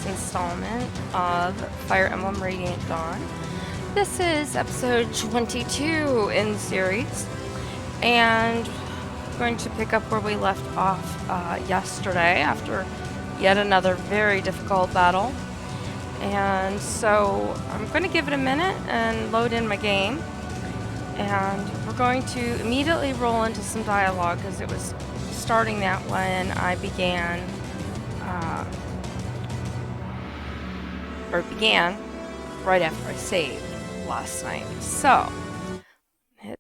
this installment of Fire Emblem Radiant Dawn. This is episode 22 in the series, and we're going to pick up where we left off yesterday after yet another very difficult battle. And so I'm going to give it a minute and load in my game, and we're going to immediately roll into some dialogue because it was starting that when I began right after I saved last night. So, hit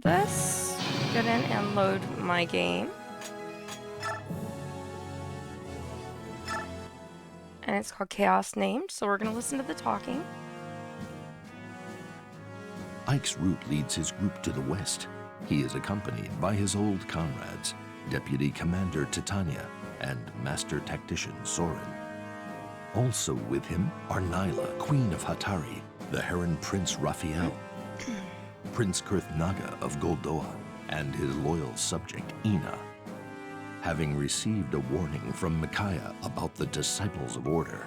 this, get in and load my game. And it's called Chaos Named, so we're going to listen to the talking. Ike's route leads his group to the west. He is accompanied by his old comrades, Deputy Commander Titania and Master Tactician Soren. Also with him are Nyla, Queen of Hatari, the Heron Prince Raphael, Prince Kurth Naga of Goldoa, and his loyal subject Ina. Having received a warning from Micaiah about the Disciples of Order,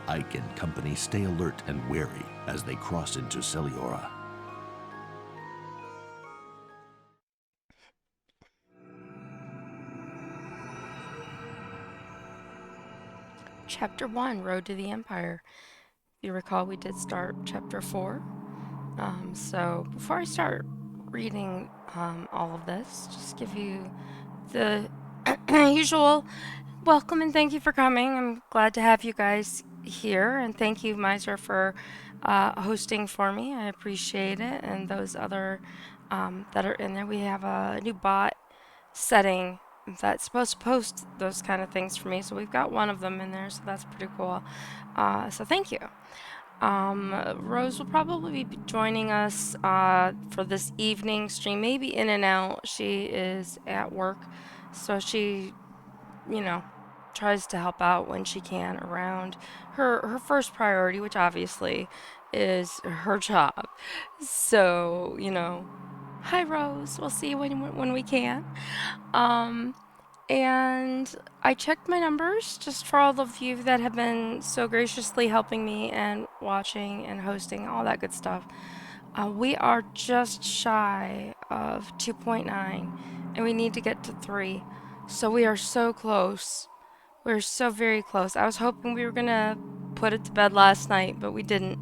Ike and company stay alert and wary as they cross into Celiora. Chapter 1, Road to the Empire. If you recall, we did start Chapter 4. So before I start reading all of this, just give you the usual welcome and thank you for coming. I'm glad to have you guys here, and thank you, Miser, for hosting for me. I appreciate it, and those other that are in there. We have a new bot setting that's supposed to post those kind of things for me, so we've got one of them in there, so that's pretty cool. So thank you. Rose will probably be joining us for this evening stream, maybe in and out. She is at work, so she, tries to help out when she can around her first priority, which obviously is her job. So, hi Rose, we'll see you when we can. And I checked my numbers just for all of you that have been so graciously helping me and watching and hosting, all that good stuff. We are just shy of 2.9 and we need to get to 3. So we are so close. We're so very close. I was hoping we were going to put it to bed last night, but we didn't.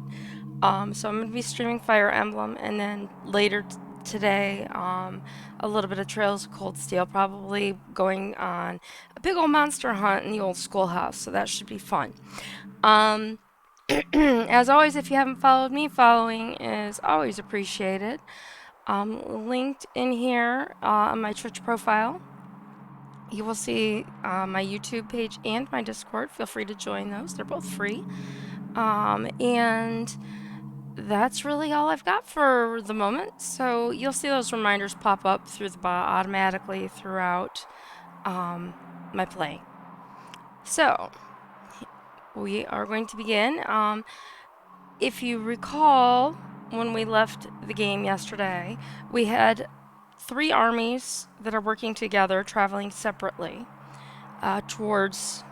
So I'm going to be streaming Fire Emblem, and then later today, a little bit of Trails of Cold Steel, probably going on a big old monster hunt in the old schoolhouse, so that should be fun. As always, if you haven't followed me, following is always appreciated. Linked in here on my Twitch profile, you will see my YouTube page and my Discord. Feel free to join those. They're both free. And that's really all I've got for the moment. So you'll see those reminders pop up through the bot automatically throughout my play. So we are going to begin. If you recall, when we left the game yesterday, we had 3 armies that are working together, traveling separately towards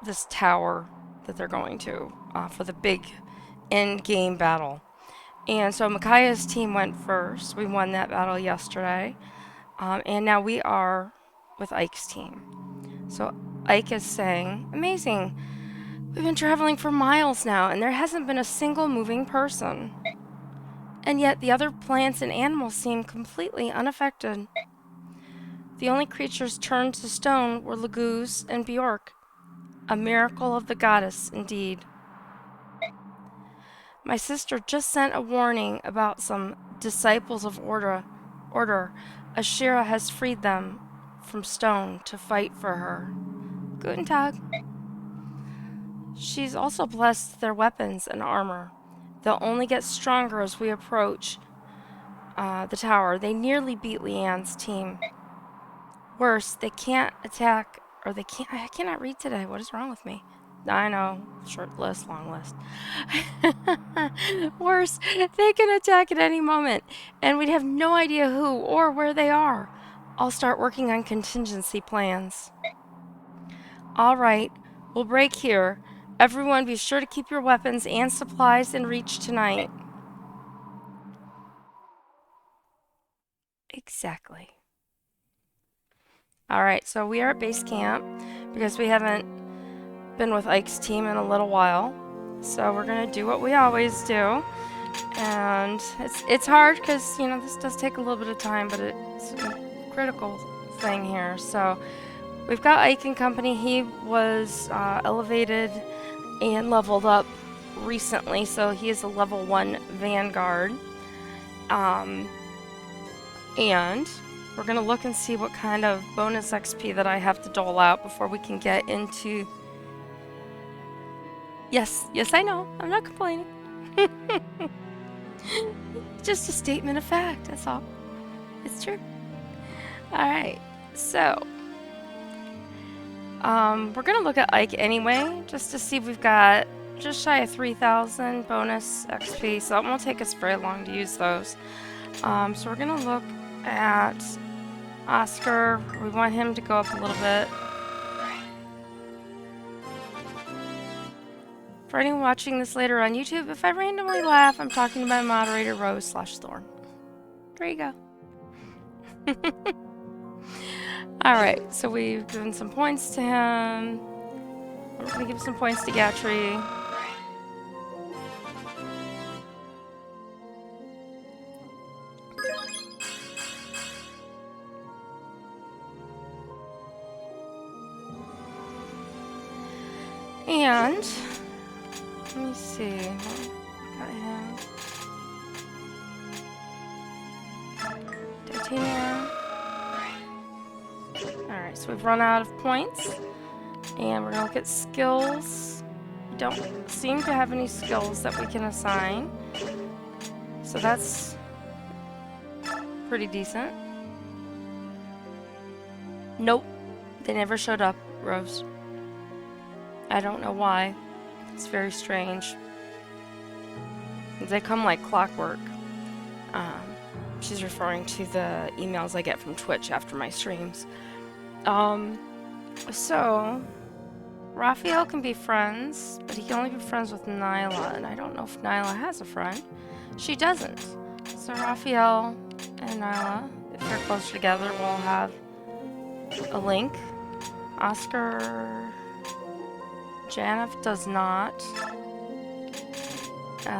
this tower that they're going to for the big end game battle. And so Micaiah's team went first. We won that battle yesterday. And now we are with Ike's team. So Ike is saying, amazing. We've been traveling for miles now, and there hasn't been a single moving person. And yet the other plants and animals seem completely unaffected. The only creatures turned to stone were Laguz and Bjork. A miracle of the goddess, indeed. My sister just sent a warning about some disciples of order. Ashira has freed them from stone to fight for her. Guten Tag. She's also blessed their weapons and armor. They'll only get stronger as we approach the tower. They nearly beat Leanne's team. Worse, they can't attack, or I cannot read today. What is wrong with me? I know, short list, long list. Worse, they can attack at any moment, and we'd have no idea who or where they are. I'll start working on contingency plans. All right, we'll break here, Everyone, be sure to keep your weapons and supplies in reach tonight. Exactly. Alright, so we are at base camp because we haven't been with Ike's team in a little while. So we're gonna do what we always do. And it's hard because, you know, this does take a little bit of time, but it's a critical thing here. So we've got Ike and company. He was elevated and leveled up recently, so he is a level 1 Vanguard. And we're gonna look and see what kind of bonus XP that I have to dole out before we can get into... Yes, I know. I'm not complaining. Just a statement of fact, that's all. It's true. Alright, so we're gonna look at Ike anyway, just to see if we've got just shy of 3,000 bonus XP, so it won't take us very long to use those. So we're gonna look at Oscar. We want him to go up a little bit. For anyone watching this later on YouTube, if I randomly laugh, I'm talking to my moderator, Rose/Thorn. There you go. Alright, so we've given some points to him. We're going to give some points to Gatry. And let me see. Got him. Titania. Alright, so we've run out of points. And we're going to look at skills. We don't seem to have any skills that we can assign. So that's pretty decent. Nope. They never showed up, Rose. I don't know why. It's very strange. They come like clockwork. She's referring to the emails I get from Twitch after my streams. So Raphael can be friends, but he can only be friends with Nyla, and I don't know if Nyla has a friend. She doesn't. So Raphael and Nyla, if they're close together, will have a link. Oscar Janeth does not.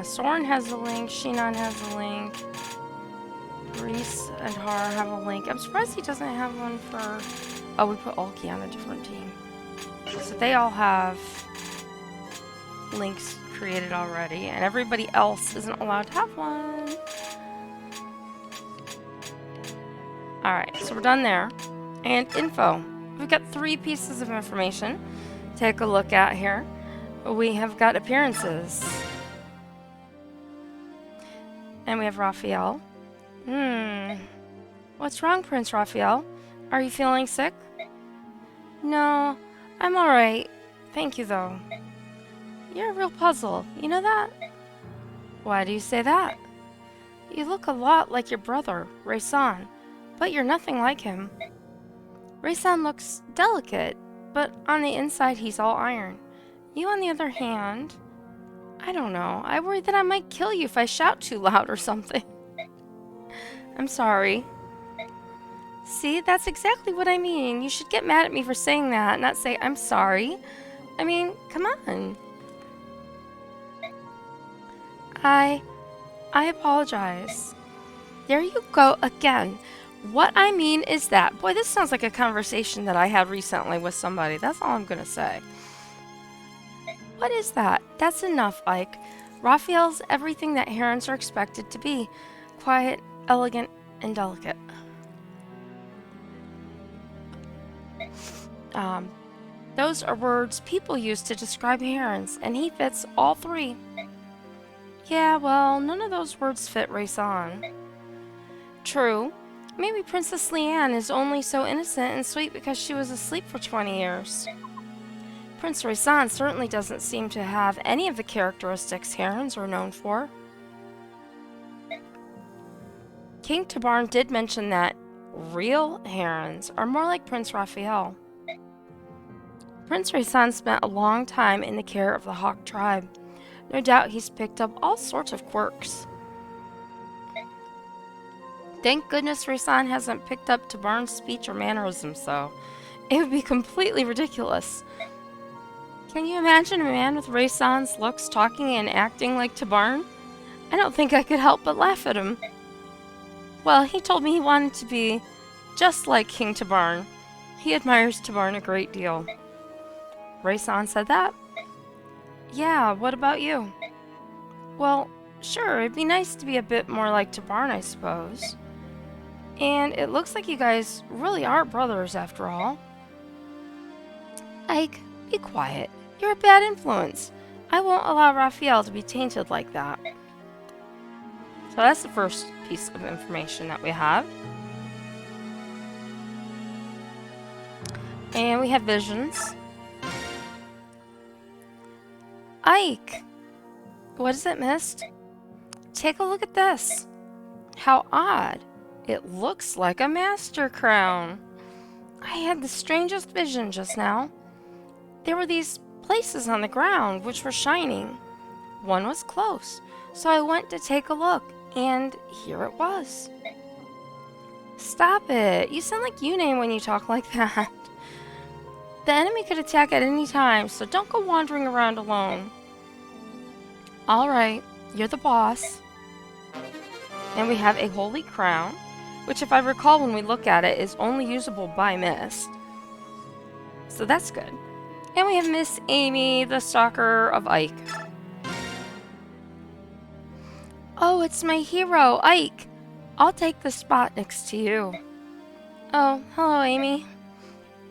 Soren has a link. Shinon has a link. Reese and Har have a link. I'm surprised he doesn't have one for... Oh, we put Alki on a different team. So they all have links created already, and everybody else isn't allowed to have one. Alright, so we're done there. And info. We've got 3 pieces of information to take a look at here. We have got appearances. And we have Raphael. What's wrong, Prince Raphael? Are you feeling sick? No, I'm alright. Thank you, though. You're a real puzzle. You know that? Why do you say that? You look a lot like your brother, Raysan, but you're nothing like him. Raysan looks delicate, but on the inside he's all iron. You, on the other hand... I don't know. I worry that I might kill you if I shout too loud or something. I'm sorry. See, that's exactly what I mean. You should get mad at me for saying that, not say I'm sorry. I mean, come on. I apologize. There you go again. What I mean is that... Boy, this sounds like a conversation that I had recently with somebody. That's all I'm gonna say. What is that? That's enough, Ike. Raphael's everything that herons are expected to be. Quiet, elegant, and delicate. Those are words people use to describe herons, and he fits all 3. Yeah, well, none of those words fit Raysan. True. Maybe Princess Leanne is only so innocent and sweet because she was asleep for 20 years. Prince Raysan certainly doesn't seem to have any of the characteristics herons are known for. King Tabarn did mention that real herons are more like Prince Raphael. Prince Raysan spent a long time in the care of the Hawk tribe. No doubt he's picked up all sorts of quirks. Thank goodness Raysan hasn't picked up Tabarn's speech or mannerisms, though. It would be completely ridiculous. Can you imagine a man with Raysan's looks talking and acting like Tabarn? I don't think I could help but laugh at him. Well, he told me he wanted to be just like King Tabarn. He admires Tabarn a great deal. Raysan said that? Yeah, what about you? Well, sure, it'd be nice to be a bit more like Tabarn, I suppose. And it looks like you guys really are brothers after all. Ike, be quiet. You're a bad influence. I won't allow Raphael to be tainted like that. So that's the first piece of information that we have. And we have visions. Ike! What is it, Mist? Take a look at this. How odd. It looks like a master crown. I had the strangest vision just now. There were these places on the ground which were shining. One was close, so I went to take a look, and here it was. Stop it. You sound like Yune when you talk like that. The enemy could attack at any time, so don't go wandering around alone. Alright, you're the boss. And we have a holy crown, which if I recall when we look at it is only usable by Mist. So that's good. And we have Miss Amy, the stalker of Ike. Oh, it's my hero, Ike. I'll take the spot next to you. Oh, hello, Amy.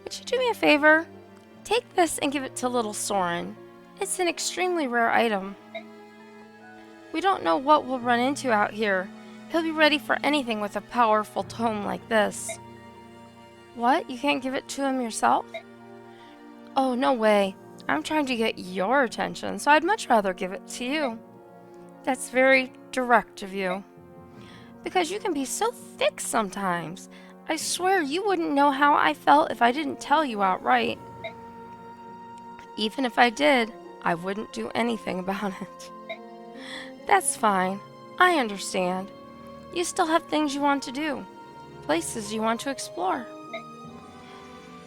Would you do me a favor? Take this and give it to little Soren. It's an extremely rare item. We don't know what we'll run into out here. He'll be ready for anything with a powerful tome like this. What? You can't give it to him yourself? Oh, no way. I'm trying to get your attention, so I'd much rather give it to you. That's very direct of you. Because you can be so thick sometimes. I swear you wouldn't know how I felt if I didn't tell you outright. Even if I did, I wouldn't do anything about it. That's fine. I understand. You still have things you want to do. Places you want to explore.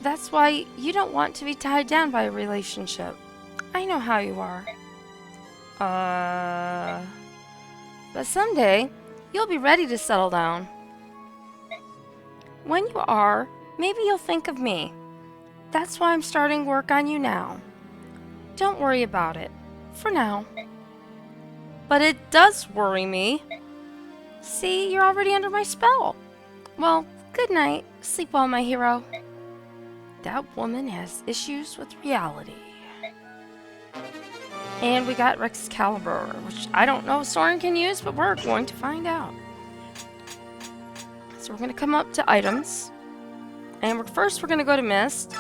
That's why you don't want to be tied down by a relationship. I know how you are. But someday, you'll be ready to settle down. When you are, maybe you'll think of me. That's why I'm starting work on you now. Don't worry about it. For now. But it does worry me. See, you're already under my spell. Well, good night. Sleep well, my hero. That woman has issues with reality. And we got Excalibur, which I don't know if Soren can use, but we're going to find out. So we're going to come up to items. And first we're going to go to Mist.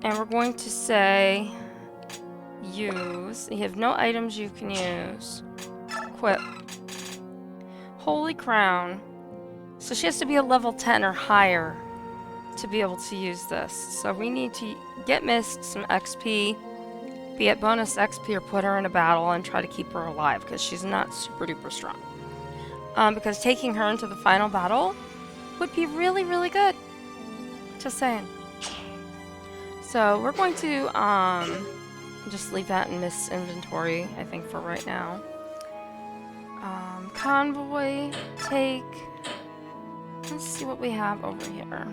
And we're going to say use. You have no items you can use. Equip. Holy Crown. So she has to be a level 10 or higher to be able to use this. So we need to get Mist some XP, be it bonus XP or put her in a battle and try to keep her alive because she's not super duper strong. Because taking her into the final battle would be really, really good. Just saying. So we're going to just leave that in Mist's inventory, I think, for right now. Convoy, take. Let's see what we have over here.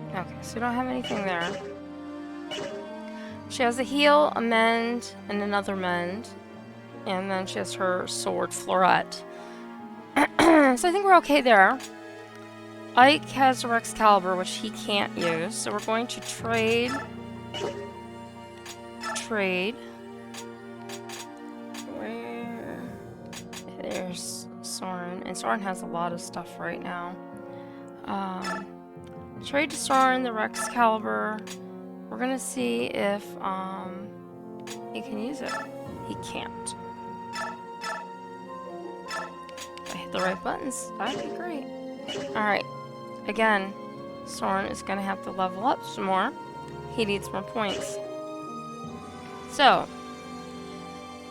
Okay, so we don't have anything there. She has a heal, a mend, and another mend. And then she has her sword, Florette. So I think we're okay there. Ike has a Excalibur, which he can't use. So we're going to trade. Where? There's Soren. And Soren has a lot of stuff right now. Trade to Soren the Excalibur. We're gonna see if he can use it. He can't. If I hit the right buttons, that'd be great. Alright. Again, Soren is going to have to level up some more. He needs more points. So,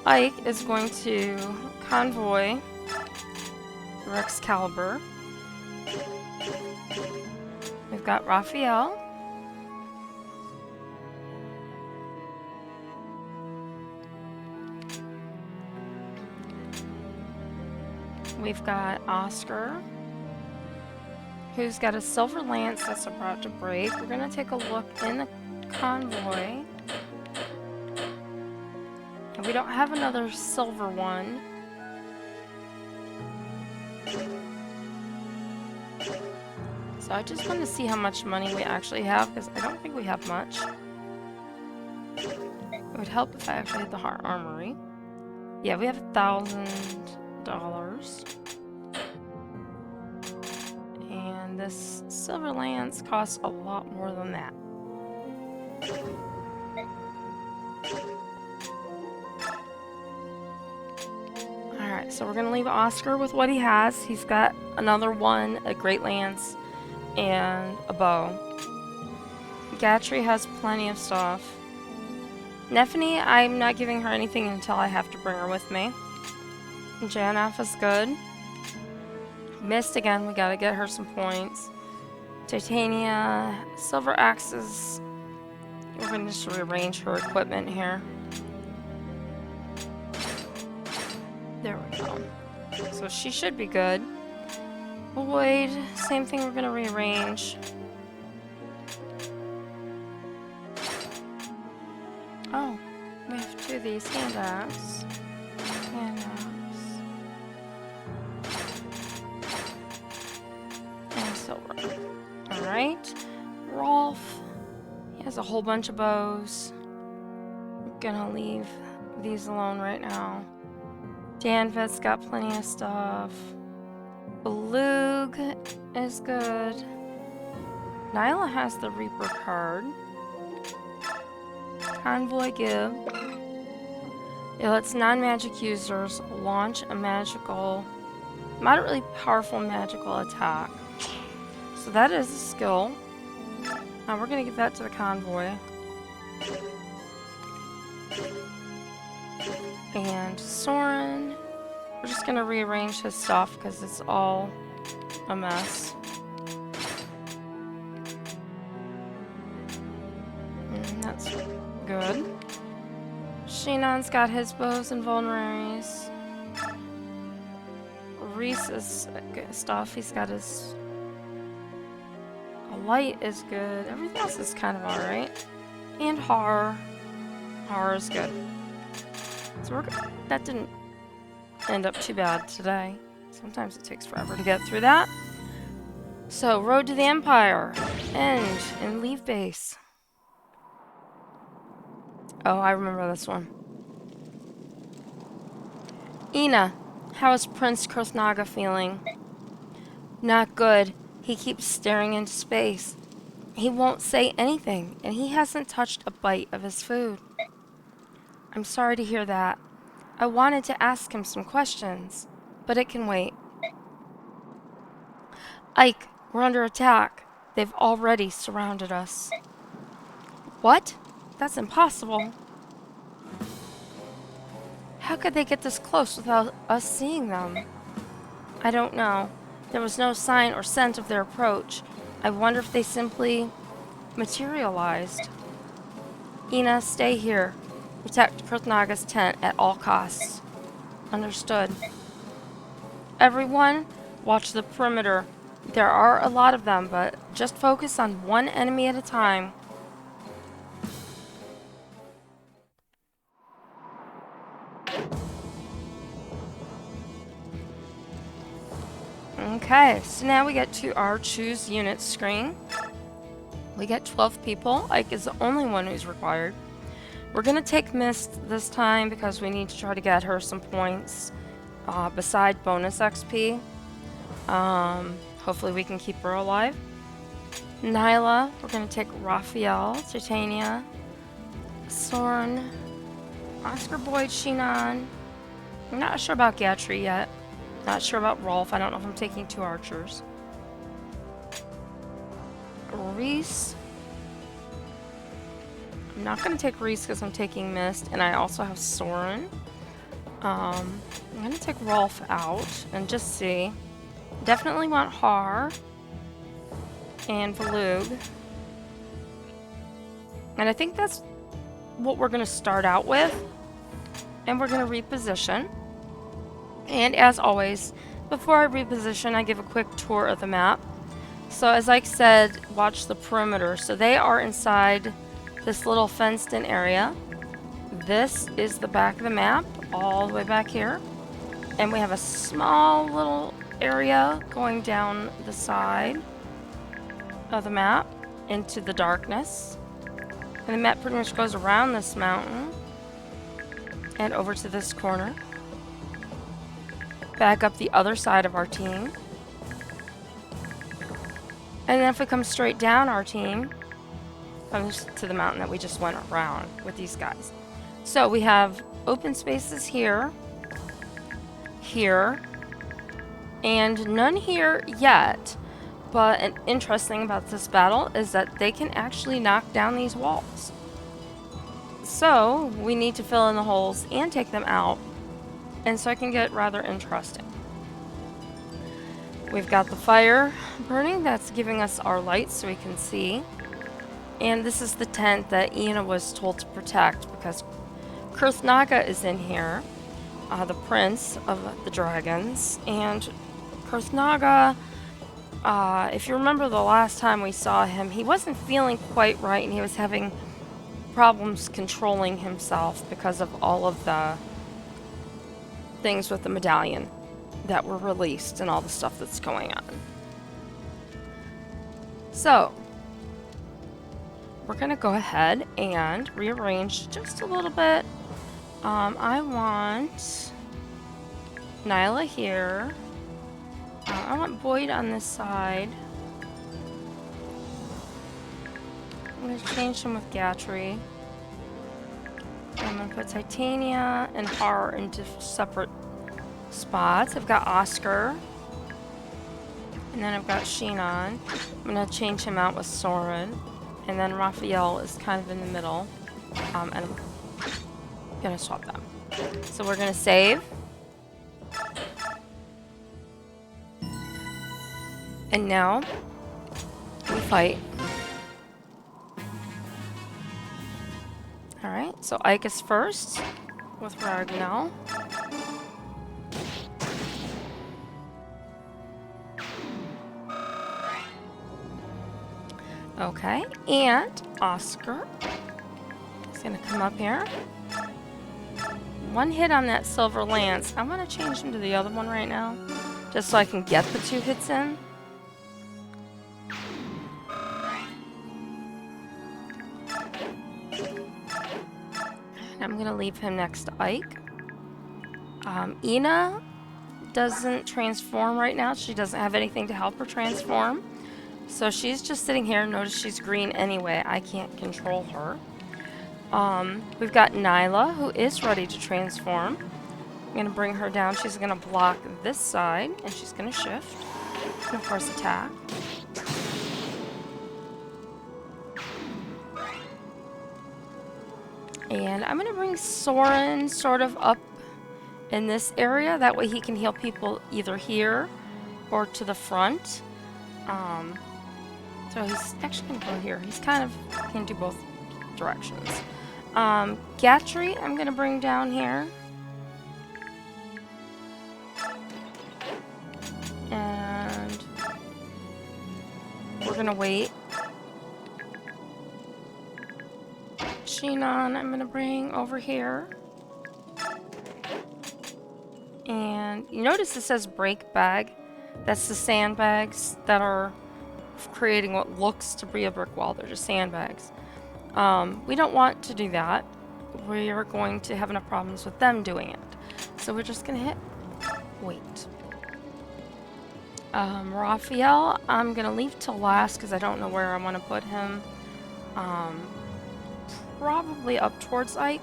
Ike is going to convoy Excalibur. We've got Raphael. We've got Oscar, who's got a silver lance that's about to break. We're going to take a look in the convoy. And we don't have another silver one. So I just want to see how much money we actually have, because I don't think we have much. It would help if I actually had the Heart Armory. Yeah, we have $1,000. And this silver lance costs a lot more than that. Alright, so we're going to leave Oscar with what he has. He's got another one, a great lance, and a bow. Gatry has plenty of stuff. Nephany, I'm not giving her anything until I have to bring her with me. Janaf is good. Mist again, we gotta get her some points. Titania, silver axes. We're gonna just rearrange her equipment here. There we go. So she should be good. Void, same thing, we're gonna rearrange. Oh, we have two of these hand axe. Hand axe. And silver. Alright. Rolf. He has a whole bunch of bows. I'm gonna leave these alone right now. Danvit's got plenty of stuff. Beluga is good. Nyla has the Reaper card. Convoy Gib. It lets non-magic users launch a moderately powerful magical attack. So that is a skill. Now we're going to give that to the convoy. And Soren, we're just going to rearrange his stuff because it's all a mess. That's good. Shinon's got his bows and vulneraries. Reese's stuff, he's got his... A light is good. Everything else is kind of alright. And Har. Har is good. So that didn't end up too bad today. Sometimes it takes forever to get through that. So, Road to the Empire. End and leave base. Oh, I remember this one. Ina, how is Prince Kurthnaga feeling? Not good. He keeps staring into space. He won't say anything, and he hasn't touched a bite of his food. I'm sorry to hear that. I wanted to ask him some questions, but it can wait. Ike, we're under attack. They've already surrounded us. What? That's impossible. How could they get this close without us seeing them? I don't know. There was no sign or scent of their approach. I wonder if they simply materialized. Ina, stay here. Protect Kurthnaga's tent at all costs. Understood. Everyone, watch the perimeter. There are a lot of them, but just focus on one enemy at a time. Okay, so now we get to our choose unit screen. We get 12 people. Ike is the only one who's required. We're going to take Mist this time because we need to try to get her some points beside bonus XP. Hopefully we can keep her alive. Nyla, we're going to take Raphael, Titania, Soren, Oscar Boyd, Shinon. I'm not sure about Gatry yet. Not sure about Rolf. I don't know if I'm taking 2 archers. Reese. I'm not going to take Reese because I'm taking Mist, and I also have Soren. I'm going to take Rolf out and just see. Definitely want Har and Valug. And I think that's what we're going to start out with. And we're going to reposition. And as always, before I reposition, I give a quick tour of the map. So as I said, watch the perimeter. So they are inside this little fenced-in area. This is the back of the map, all the way back here. And we have a small little area going down the side of the map into the darkness. And the map pretty much goes around this mountain and over to this corner. Back up the other side of our team. And then if we come straight down our team, comes to the mountain that we just went around with these guys. So we have open spaces here, here, and none here yet. But an interesting about this battle is that they can actually knock down these walls. So we need to fill in the holes and take them out. And so it can get rather interesting. We've got the fire burning. That's giving us our light so we can see. And this is the tent that Ina was told to protect because Kurthnaga is in here, the prince of the dragons. And Kurthnaga, if you remember the last time we saw him, he wasn't feeling quite right and he was having problems controlling himself because of all of the things with the medallion that were released and all the stuff that's going on. So we're gonna go ahead and rearrange just a little bit. I want Nyla here. I want Boyd on this side. I'm gonna change him with Gatry. I'm gonna put Titania and Har into separate spots. I've got Oscar. And then I've got Sheenon. I'm gonna change him out with Soren. And then Raphael is kind of in the middle. And I'm gonna swap them. So we're gonna save. And now we fight. Alright, so Ike is first with Ragnell. Okay, and Oscar is gonna come up here. One hit on that silver lance. I'm gonna change him to the other one right now, just so I can get the 2 hits in. And I'm gonna leave him next to Ike. Ina doesn't transform right now. She doesn't have anything to help her transform. So she's just sitting here. Notice she's green anyway. I can't control her. We've got Nyla, who is ready to transform. I'm going to bring her down. She's going to block this side, and she's going to shift. And, of course, attack. And I'm going to bring Soren sort of up in this area. That way he can heal people either here or to the front. So he's actually going to go here. He's kind of can do both directions. Gatry, I'm going to bring down here. And we're going to wait. Sheenon, I'm going to bring over here. And you notice it says break bag. That's the sandbags that are creating what looks to be a brick wall. They're just sandbags. We don't want to do that. We are going to have enough problems with them doing it. So we're just going to hit wait. Raphael, I'm going to leave till last because I don't know where I want to put him. Probably up towards Ike.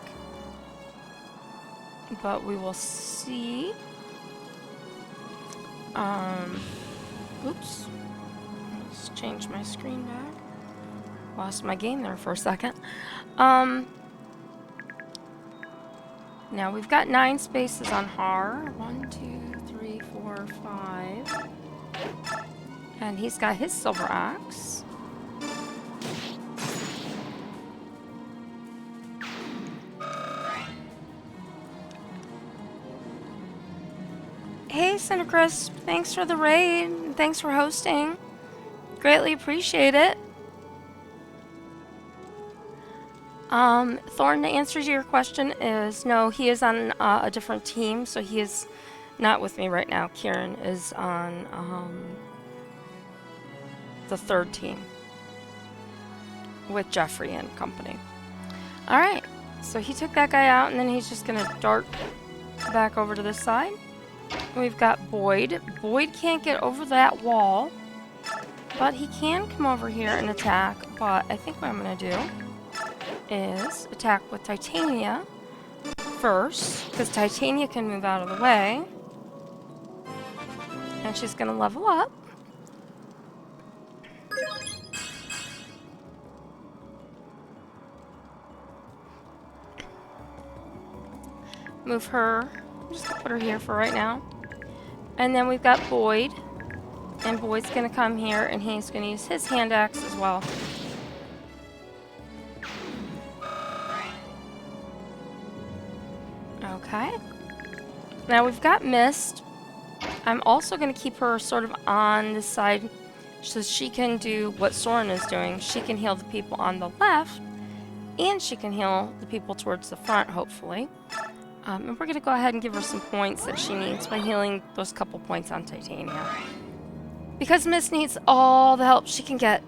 But we will see. Oops. Let's change my screen back. Lost my game there for a second. Now we've got 9 spaces on Har. 1, 2, 3, 4, 5. And he's got his silver axe. Hey, Cinecrisp, thanks for the raid. And thanks for hosting. Greatly appreciate it. Thorn, the answer to your question is no, he is on a different team, so he is not with me right now. Kieran is on the 3rd team with Jeffrey and company. Alright, so he took that guy out, and then he's just gonna dart back over to this side. We've got Boyd. Boyd can't get over that wall, but he can come over here and attack. But I think what I'm gonna do is attack with Titania first, because Titania can move out of the way. And she's gonna level up. Move her. I'm just gonna put her here for right now. And then we've got Boyd. And Boyd's gonna come here and he's gonna use his hand axe as well. Okay. Now we've got Mist. I'm also going to keep her sort of on this side so she can do what Soren is doing. She can heal the people on the left, and she can heal the people towards the front, hopefully. And we're going to go ahead and give her some points that she needs by healing those couple points on Titania. Because Mist needs all the help she can get.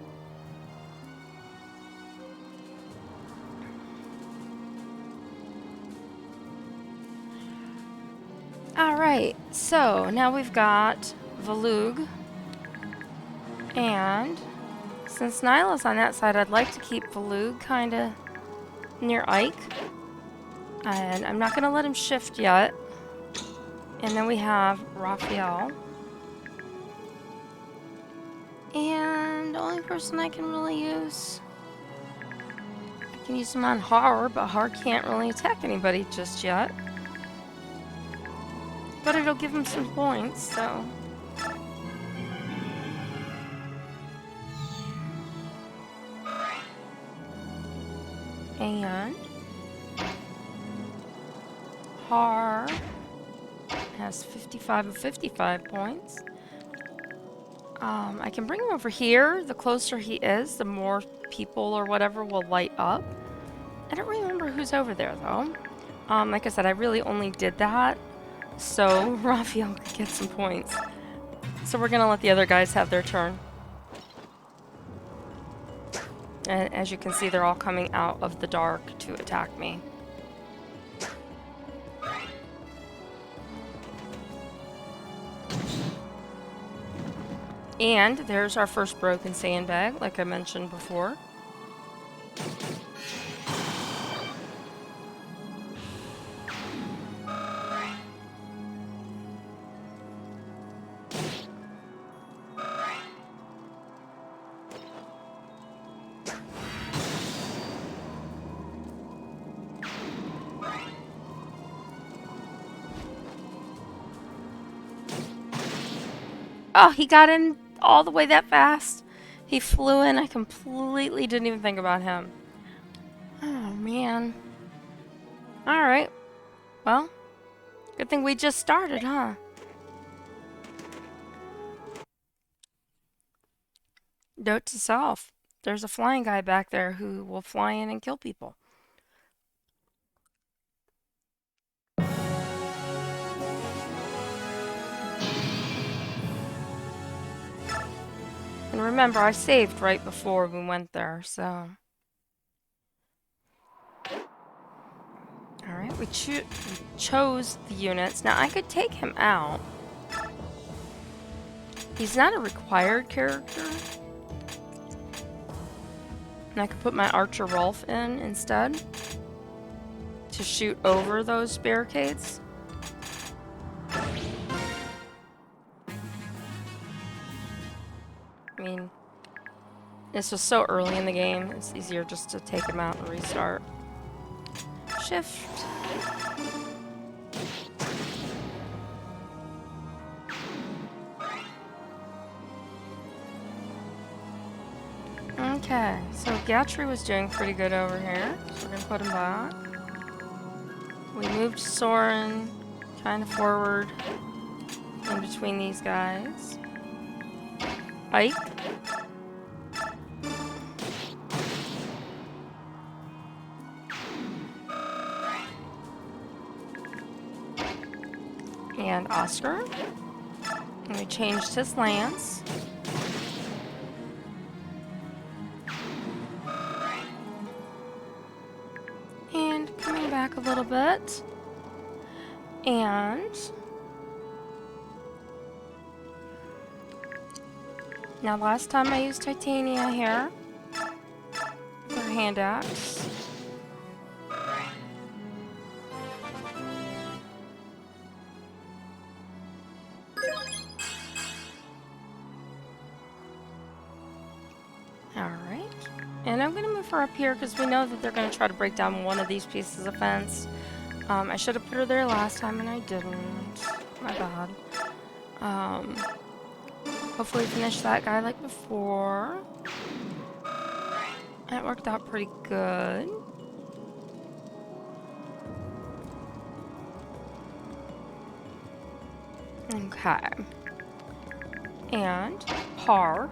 Alright, so now we've got Valug. And since Nyla's on that side, I'd like to keep Valug kind of near Ike. And I'm not going to let him shift yet. And then we have Raphael. And the only person I can really use... I can use him on Har, but Har can't really attack anybody just yet. But it'll give him some points, so... And... Har has 55 of 55 points. I can bring him over here. The closer he is, the more people or whatever will light up. I don't remember who's over there, though. Like I said, I really only did that so Raphael could get some points. So we're gonna let the other guys have their turn. And as you can see, they're all coming out of the dark to attack me. And there's our first broken sandbag, like I mentioned before. Oh, he got in all the way that fast. He flew in. I completely didn't even think about him. Oh, man. Alright. Well, good thing we just started, huh? Note to self. There's a flying guy back there who will fly in and kill people. And remember, I saved right before we went there, so... Alright, we chose the units. Now, I could take him out. He's not a required character. And I could put my Archer Rolf in instead. To shoot over those barricades. I mean, It's just so early in the game, it's easier just to take him out and restart. Shift. Okay, so Gatry was doing pretty good over here, so we're gonna put him back. We moved Soren kind of forward in between these guys. Ike. And Oscar. And we changed his lance. And coming back a little bit. And now last time I used Titania here for hand axe. Alright. And I'm going to move her up here because we know that they're going to try to break down one of these pieces of fence. I should have put her there last time and I didn't. My bad. Hopefully finish that guy like before. That worked out pretty good. Okay. And par.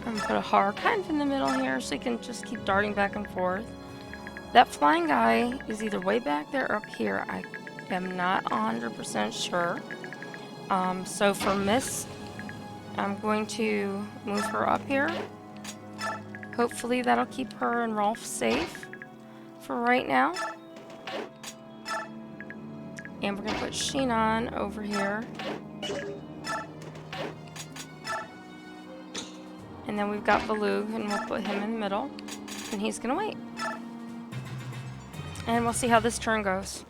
I'm gonna put a har kind of in the middle here so you can just keep darting back and forth. That flying guy is either way back there or up here. I am not 100% sure. So for Miss, I'm going to move her up here. Hopefully that'll keep her and Rolf safe for right now. And we're gonna put Sheenon over here. And then we've got Balug, and we'll put him in the middle. And he's gonna wait. And we'll see how this turn goes.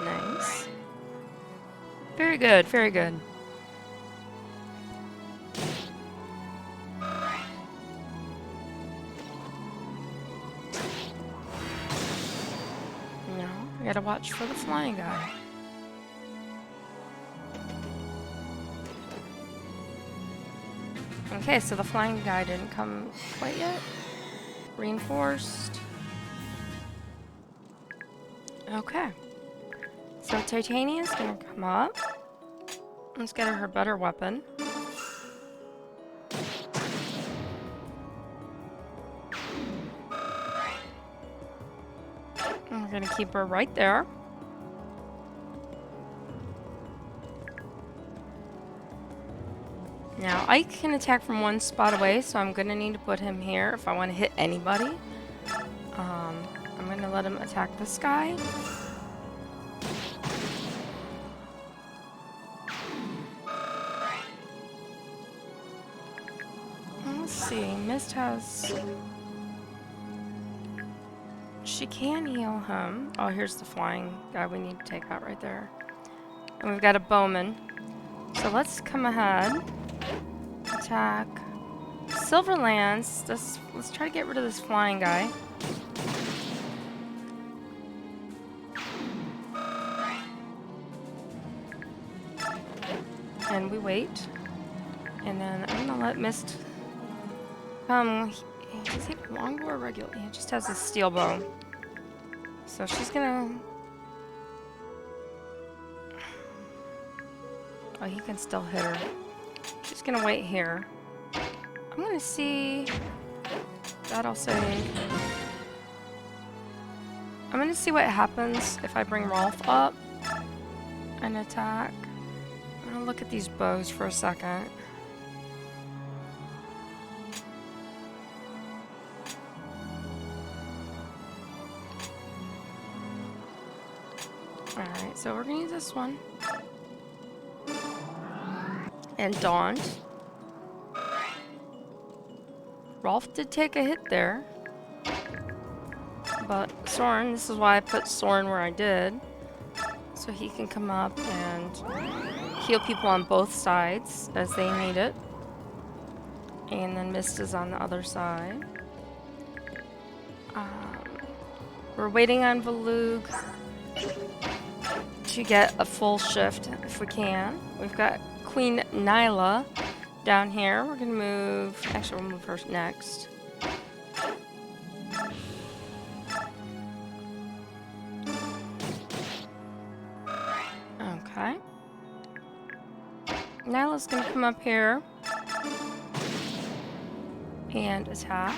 Nice. Very good, very good. No, I gotta watch for the flying guy. Okay, so the flying guy didn't come quite yet. Reinforced. Okay. So Titania's gonna come up. Let's get her better weapon. And we're gonna keep her right there. Now, Ike can attack from one spot away, so I'm gonna need to put him here if I want to hit anybody. I'm gonna let him attack this guy. Let's see, Mist has... She can heal him. Oh, here's the flying guy we need to take out right there. And we've got a bowman. So let's come ahead. Attack. Silverlands. Let's try to get rid of this flying guy. And we wait. And then I'm gonna let Mist come. Does he have a longbow or regular? He just has a steel bow. So she's gonna... Oh, he can still hit her. She's gonna wait here. I'm gonna see... That'll say... I'm gonna see what happens if I bring Rolf up and attack. I'm gonna look at these bows for a second. Alright, so we're gonna use this one. And Daunt. Rolf did take a hit there. But Soren, this is why I put Soren where I did. So he can come up and heal people on both sides as they need it. And then Mist is on the other side. We're waiting on Valug to get a full shift if we can. We've got Queen Nyla down here. We're gonna move. Actually, we'll move her next. Okay. Nyla's gonna come up here and attack.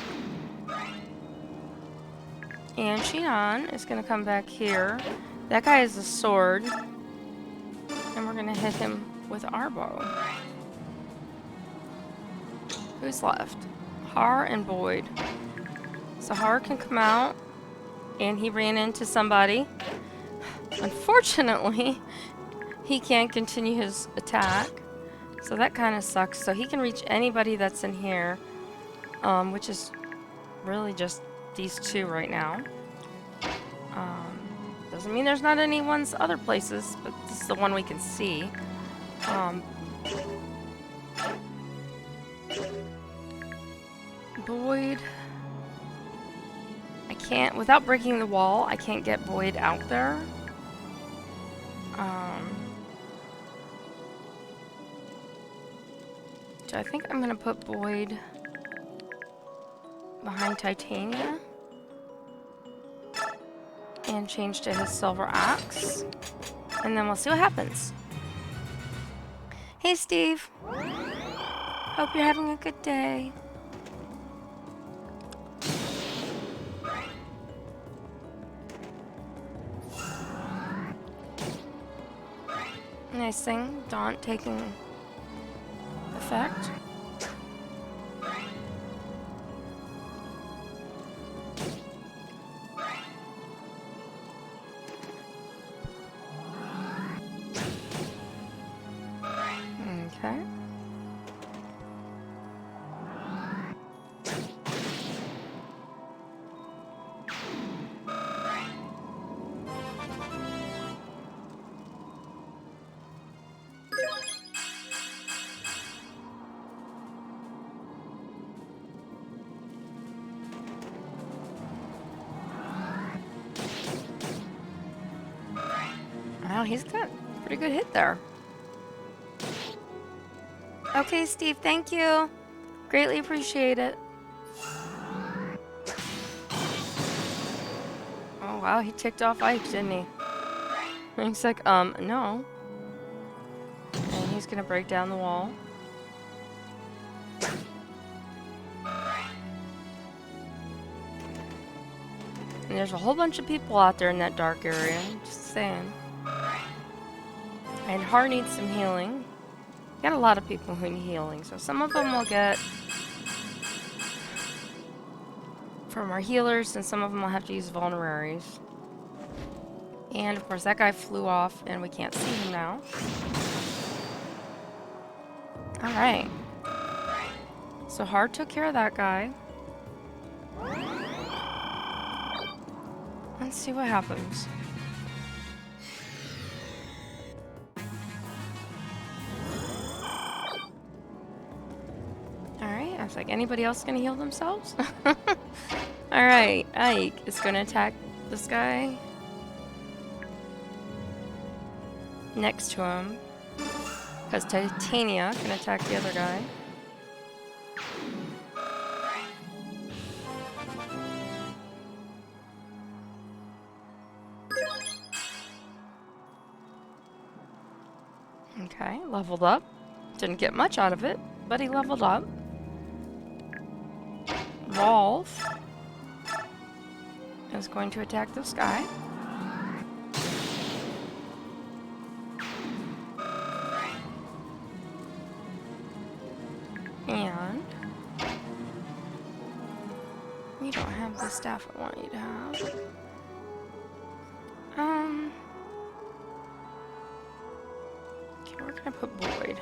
And Shion is gonna come back here. That guy has a sword. And we're gonna hit him with our bow. Who's left? Har and Boyd. So Har can come out. And he ran into somebody. Unfortunately, he can't continue his attack. So that kind of sucks. So he can reach anybody that's in here. Which is really just these two right now. Doesn't mean there's not any ones other places, but this is the one we can see. Boyd. I can't, without breaking the wall, I can't get Boyd out there. So I think I'm gonna put Boyd behind Titania. And change to his silver axe. And then we'll see what happens. Hey, Steve. Hope you're having a good day. Nice thing. Daunt taking effect. Okay. Wow, he's got a pretty good hit there. Okay, Steve, thank you. Greatly appreciate it. Oh, wow, he ticked off Ike, didn't he? And he's like, no. And he's gonna break down the wall. And there's a whole bunch of people out there in that dark area, just saying. And Har needs some healing. Got a lot of people who need healing, so some of them will get from our healers, and some of them will have to use vulneraries. And of course, that guy flew off, and we can't see him now. Alright. So Har took care of that guy. Let's see what happens. Alright, I was like, anybody else gonna heal themselves? Alright, Ike is gonna attack this guy next to him. Because Titania can attack the other guy. Okay, leveled up. Didn't get much out of it, but he leveled up. Rolf is going to attack this guy. And you don't have the staff I want you to have. can I put Boyd?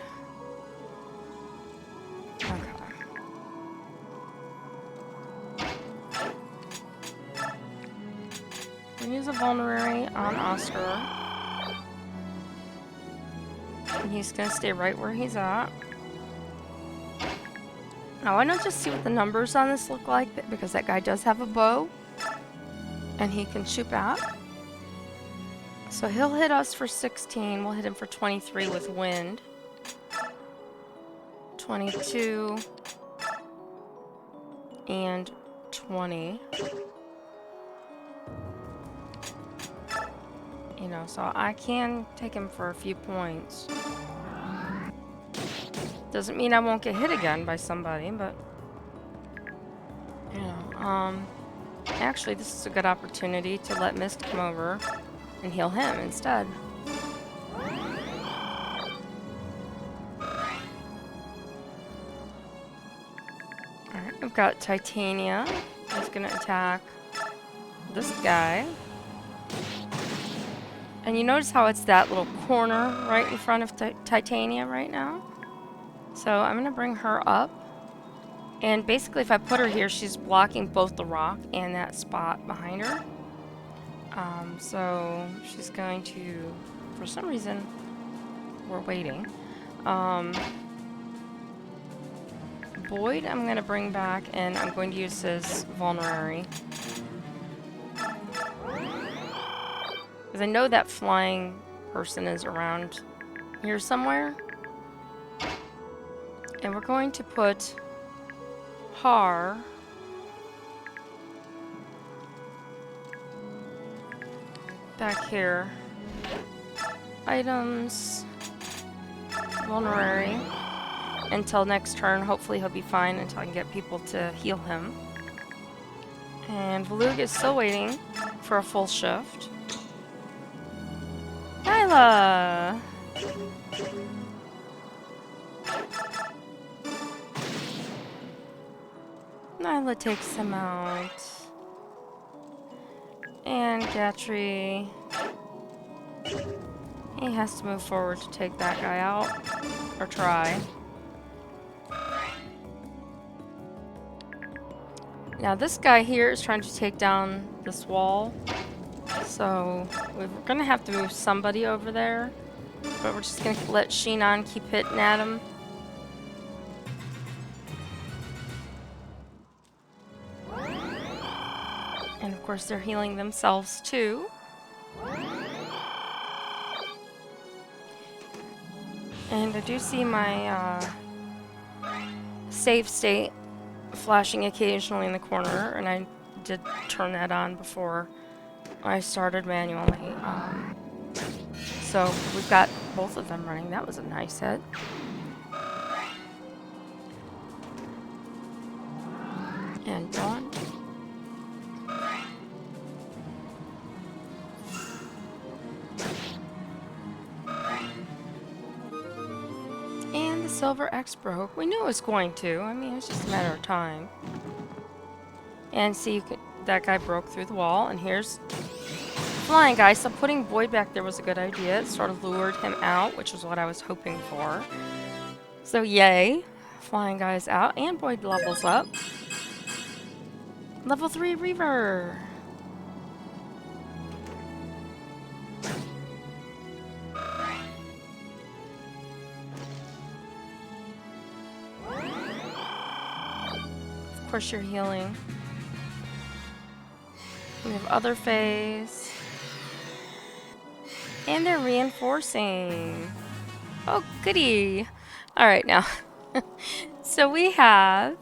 Okay. We use a vulnerary on Oscar. And he's gonna stay right where he's at. Now why don't just see what the numbers on this look like, because that guy does have a bow. And he can shoot back. So he'll hit us for 16. We'll hit him for 23 with wind. 22. And 20. You know, so I can take him for a few points. Doesn't mean I won't get hit again by somebody, but... You know, actually, this is a good opportunity to let Mist come over and heal him instead. Alright, we've got Titania. He's gonna attack this guy. And you notice how it's that little corner right in front of Titania right now? So I'm gonna bring her up. And basically, if I put her here, she's blocking both the rock and that spot behind her. So she's going to, for some reason, we're waiting. Boyd, I'm going to bring back, and I'm going to use his vulnerary. Because I know that flying person is around here somewhere. And we're going to put Har back here. Items. Vulnerary. Until next turn. Hopefully he'll be fine until I can get people to heal him. And Valug is still waiting for a full shift. Nyla! Nyla takes him out. And Gatry. He has to move forward to take that guy out. Or try. Now this guy here is trying to take down this wall. So we're going to have to move somebody over there. But we're just going to let Sheenon keep hitting at him. And of course they're healing themselves too. And I do see my save state flashing occasionally in the corner, and I did turn that on before I started manually. So we've got both of them running. That was a nice hit. And Dawn. And the Silver X broke. We knew it was going to. I mean, it was just a matter of time. And see, that guy broke through the wall. And here's flying guy. So putting Boyd back there was a good idea. It sort of lured him out, which was what I was hoping for. So yay. Flying guy's out. And Boyd levels up. Level 3 Reaver. Of course you're healing. We have other phase. And they're reinforcing. Oh, goody. Alright, now. So we have...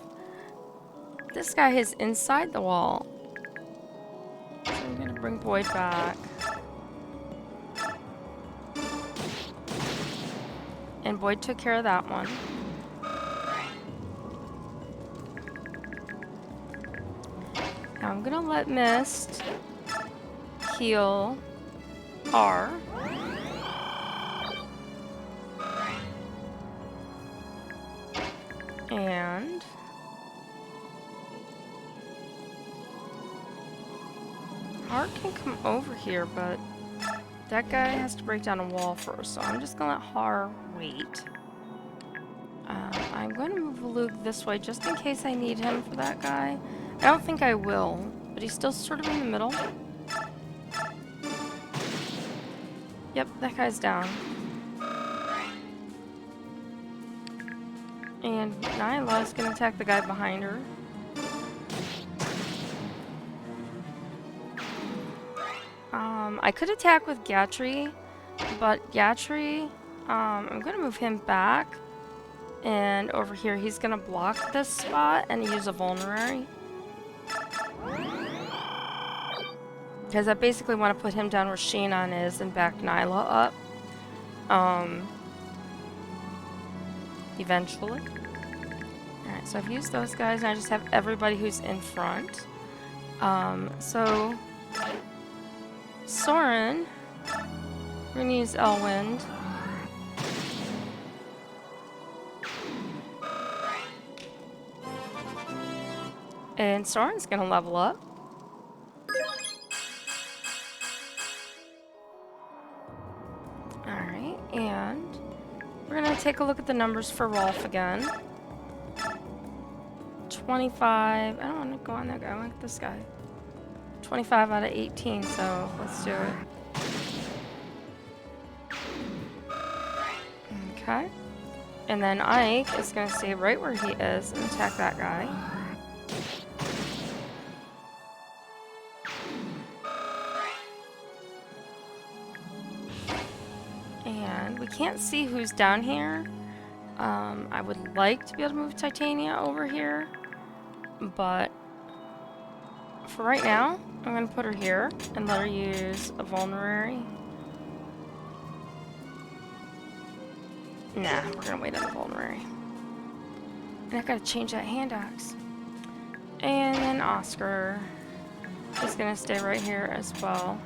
This guy is inside the wall. So I'm going to bring Boyd back. And Boyd took care of that one. Now I'm gonna let Mist heal R. And R can come over here, but that guy has to break down a wall first, so I'm just gonna let Har wait. I'm going to move Luke this way just in case I need him for that guy. I don't think I will, but he's still sort of in the middle. Yep, that guy's down. And Nyla's gonna attack the guy behind her. I could attack with Gatry, but Gatry, I'm gonna move him back. And over here, he's gonna block this spot and use a vulnerary. Because I basically want to put him down where Sheenon is and back Nyla up. Eventually. Alright, so I've used those guys and I just have everybody who's in front. So Soren, we're gonna use Elwind. And Soren's gonna level up. Alright, and we're gonna take a look at the numbers for Rolf again. 25. I don't want to go on that guy. I want this guy. 25 out of 18, so let's do it. Okay. And then Ike is going to stay right where he is and attack that guy. And we can't see who's down here. I would like to be able to move Titania over here, but for right now, I'm going to put her here and let her use a vulnerary. Nah, we're going to wait on the vulnerary. And I got to change that hand axe. And then Oscar is going to stay right here as well.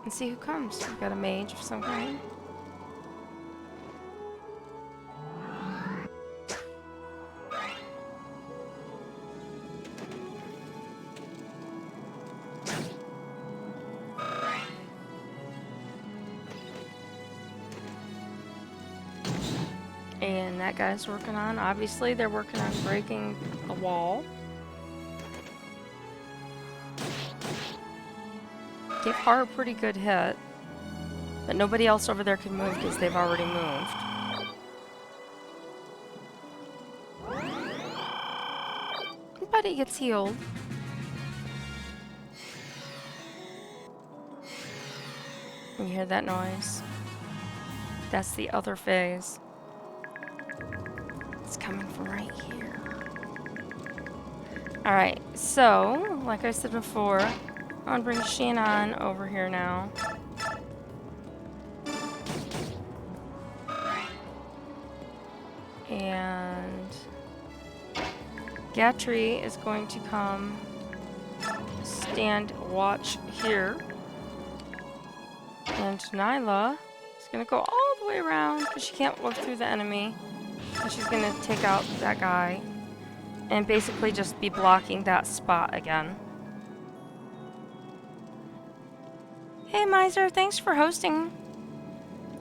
And see who comes. We've got a mage of some kind. And that guy's working on, obviously, they're working on breaking a wall. Gave Har a pretty good hit, but nobody else over there can move because they've already moved. But he gets healed. You hear that noise? That's the other phase. It's coming from right here. Alright, so, like I said before, I'm gonna bring Shannon over here now. And Gatry is going to come stand watch here. And Nyla is going to go all the way around because she can't look through the enemy. And she's going to take out that guy and basically just be blocking that spot again. Hey Miser, thanks for hosting.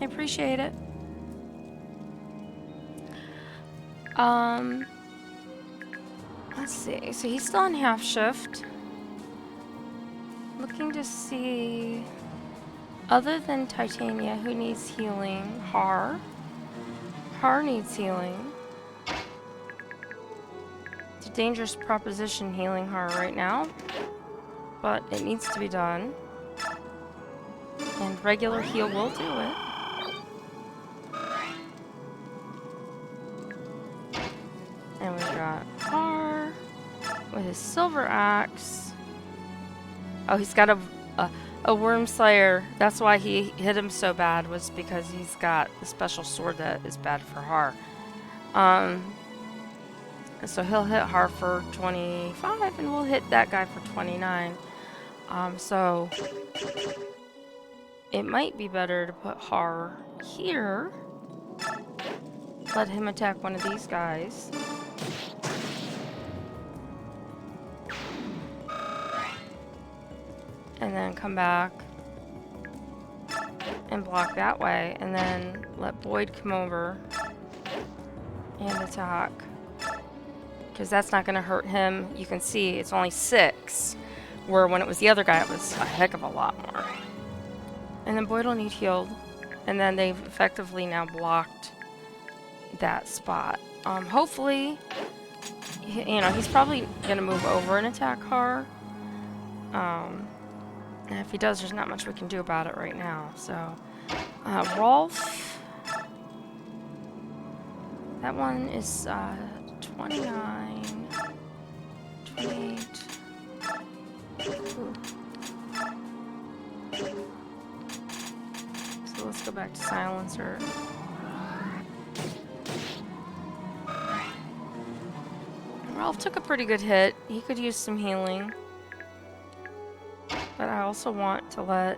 I appreciate it. Let's see. So he's still on half shift. Looking to see, other than Titania, who needs healing? Har. Har needs healing. It's a dangerous proposition healing Har right now, but it needs to be done. And regular heal will do it. And we got Har with his silver axe. Oh, he's got a worm slayer. That's why he hit him so bad, was because he's got a special sword that is bad for Har. So he'll hit Har for 25 and we'll hit that guy for 29. So it might be better to put Har here. Let him attack one of these guys. and then come back and block that way, and then let Boyd come over and attack. Because that's not going to hurt him. You can see it's only 6, where when it was the other guy, it was a heck of a lot more. And then Boyd will need healed, and then they've effectively now blocked that spot. Hopefully, you know, he's probably going to move over and attack her. And if he does, there's not much we can do about it right now. So, Rolf, that one is 29, 28. Ooh. So let's go back to Silencer. Rolf took a pretty good hit. He could use some healing. But I also want to let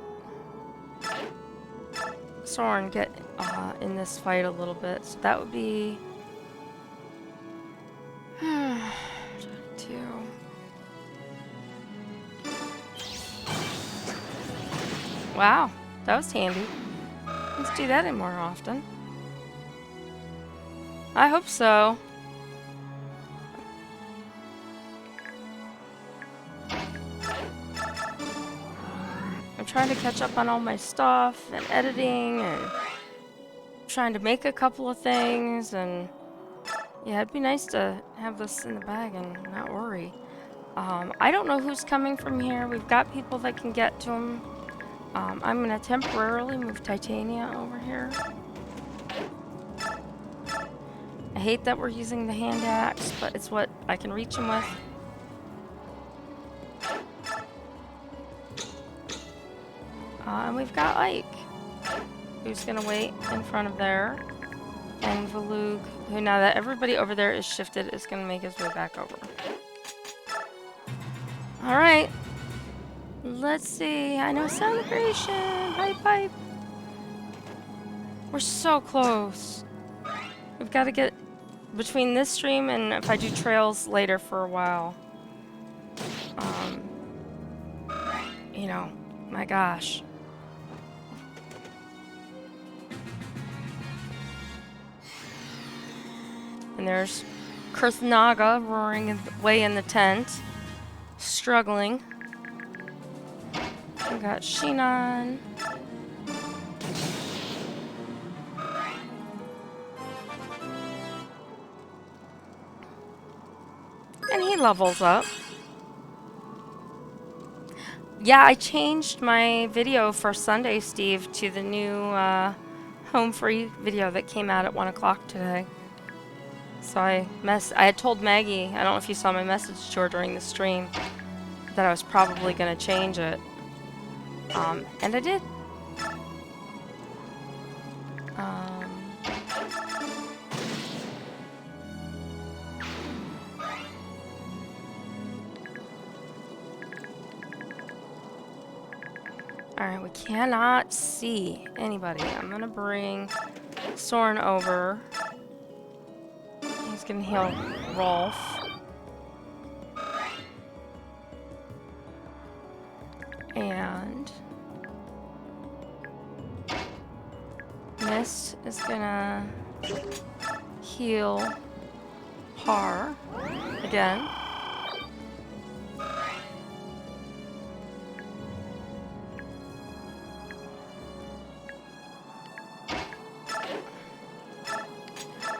Soren get in this fight a little bit. So that would be 22. Wow, that was handy. Let's do that more often. I hope so. I'm trying to catch up on all my stuff and editing and trying to make a couple of things, and yeah, it'd be nice to have this in the bag and not worry. I don't know who's coming from here. We've got people that can get to them. I'm going to temporarily move Titania over here. I hate that we're using the hand axe, but it's what I can reach him with. And we've got Ike, who's going to wait in front of there. And Valug, who now that everybody over there is shifted, is going to make his way back over. Alright. Let's see. I know celebration. Pipe, pipe. We're so close. We've got to get between this stream and if I do trails later for a while. You know, my gosh. And there's Kurthnaga roaring away in the tent, struggling. We got Shinan. And he levels up. Yeah, I changed my video for Sunday, Steve, to the new home free video that came out at 1 o'clock today. So I had told Maggie, I don't know if you saw my message to her during the stream, that I was probably going to change it. And I did. Alright, we cannot see anybody. I'm going to bring Soren over. He's going to heal Rolf. And Mist is going to heal Har again.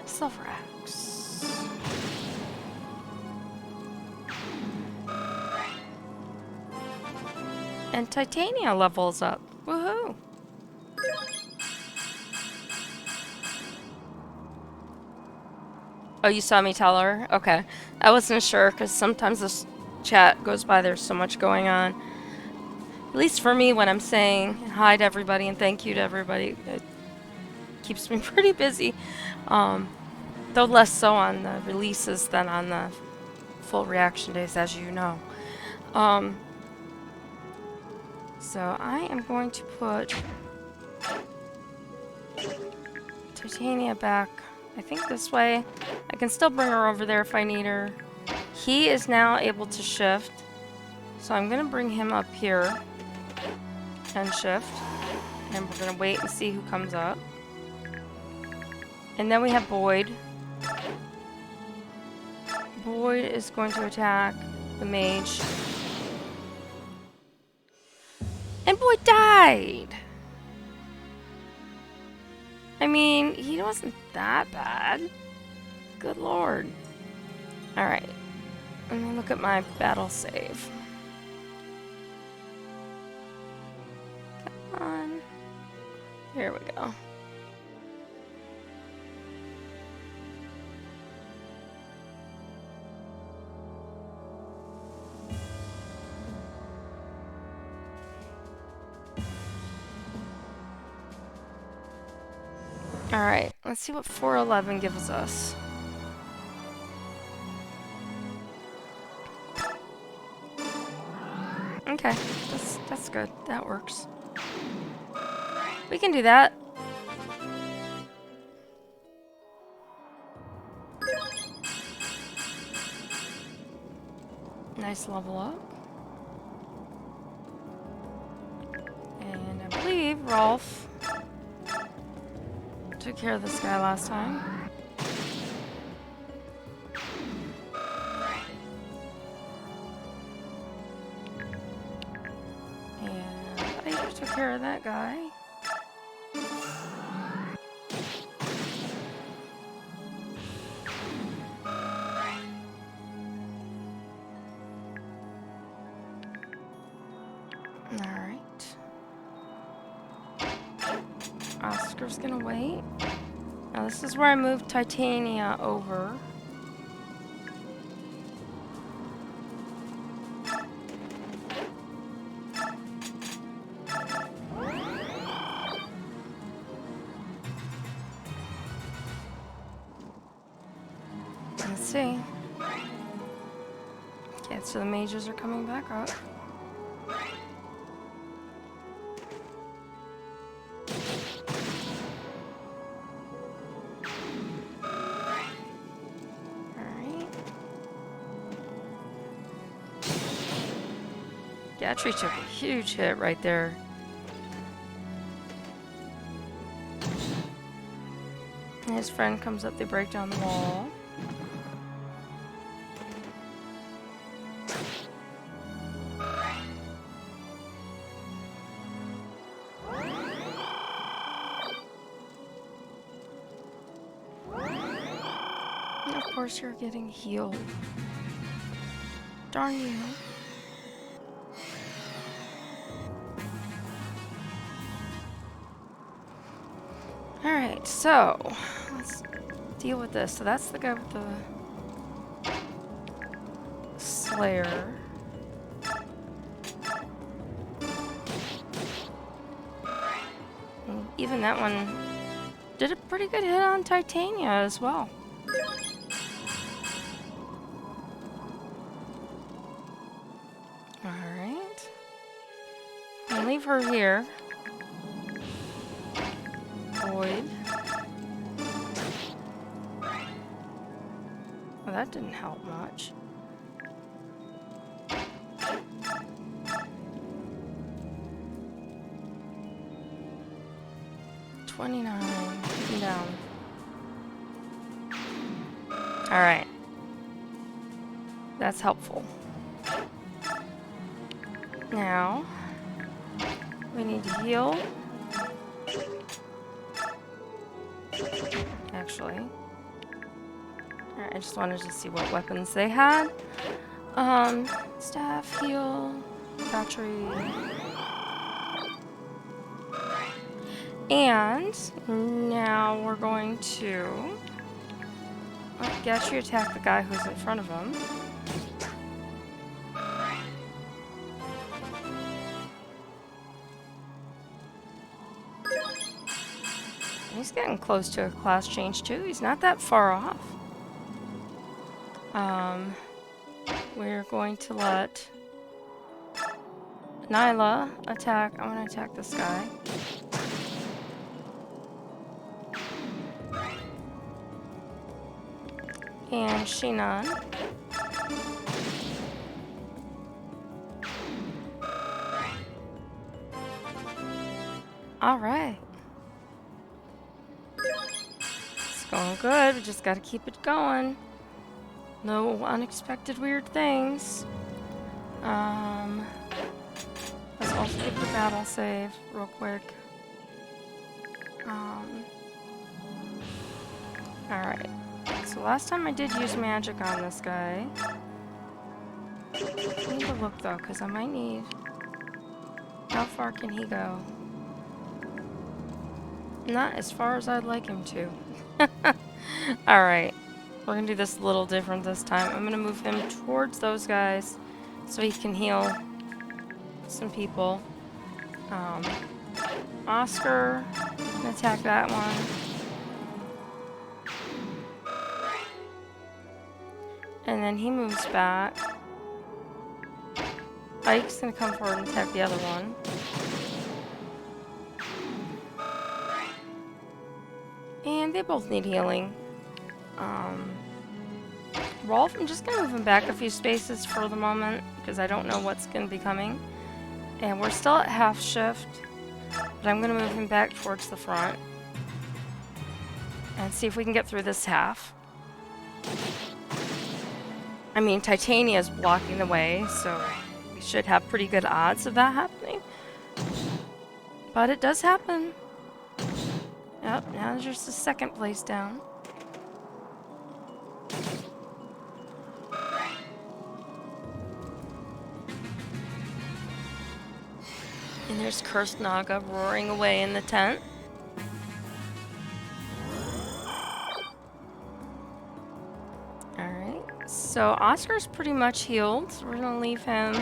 Silver axe. And Titania levels up. Woohoo! Oh, you saw me tell her? Okay. I wasn't sure because sometimes this chat goes by, there's so much going on. At least for me, when I'm saying hi to everybody and thank you to everybody, it keeps me pretty busy. Though less so on the releases than on the full reaction days, as you know. So I am going to put Titania back, I think this way. I can still bring her over there if I need her. He is now able to shift, so I'm going to bring him up here. and shift. And we're gonna wait and see who comes up. And then we have Boyd. Boyd is going to attack the mage. And Boyd died! I mean, he wasn't that bad. Good lord. Alright. Let me look at my battle save. Come on. Here we go. Alright, let's see what 411 gives us. Okay, that's good. That works. We can do that. Nice level up. And I believe Rolf took care of this guy last time. And I took care of that guy. Alright. Oscar's gonna wait. Now this is where I moved Titania over. Let's see. Okay, so the mages are coming back up. Gatry took a huge hit right there. And his friend comes up, they break down the wall. And of course you're getting healed. Darn you. Alright, so let's deal with this. So that's the guy with the Slayer. And even that one did a pretty good hit on Titania as well. Alright. I'll leave her here. Void. Well, that didn't help much. $29. Down. Alright. That's helpful. Now, we need to heal. Actually. Alright, I just wanted to see what weapons they had. Staff, heal, battery. And now we're going to let Gatry attack the guy who's in front of him. He's getting close to a class change too. He's not that far off. We're going to let Nyla attack. I'm going to attack this guy. And Shinan. Alright. It's going good. We just gotta keep it going. No unexpected weird things. Let's also get the battle save real quick. Alright. So last time I did use magic on this guy. I need to look though, because I might need... How far can he go? Not as far as I'd like him to. Alright. We're gonna do this a little different this time. I'm gonna move him towards those guys so he can heal some people. Oscar, gonna attack that one. And then he moves back. Ike's gonna come forward and attack the other one. And they both need healing. Rolf, I'm just gonna move him back a few spaces for the moment because I don't know what's gonna be coming. And we're still at half shift, but I'm gonna move him back towards the front and see if we can get through this half. I mean, Titania's blocking the way, so we should have pretty good odds of that happening. But it does happen. Yep, now there's just a second place down. And there's Cursed Naga roaring away in the tent. Alright, so Oscar's pretty much healed, so we're gonna leave him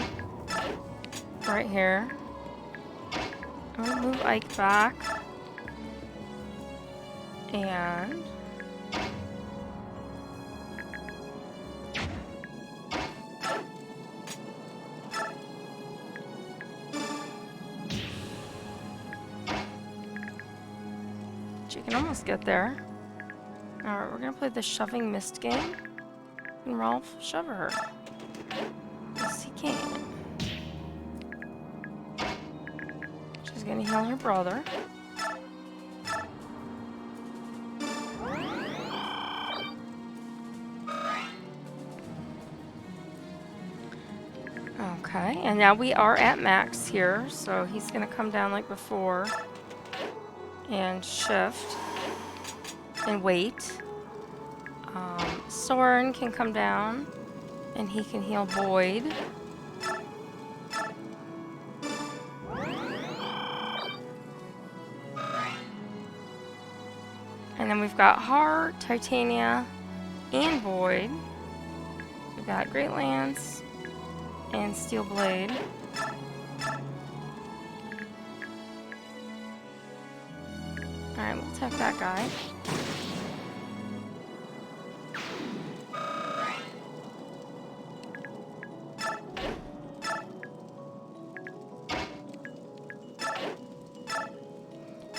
right here. I'm gonna move Ike back. And... she can almost get there. Alright, we're gonna play the shoving mist game. And Rolf shove her. Yes, he can. She's gonna heal her brother. Okay, and now we are at max here, so he's gonna come down like before and shift and wait. Soren can come down and he can heal Boyd. And then we've got Har, Titania, and Boyd. We've got Great Lance and Steel Blade. Alright, we'll attack that guy.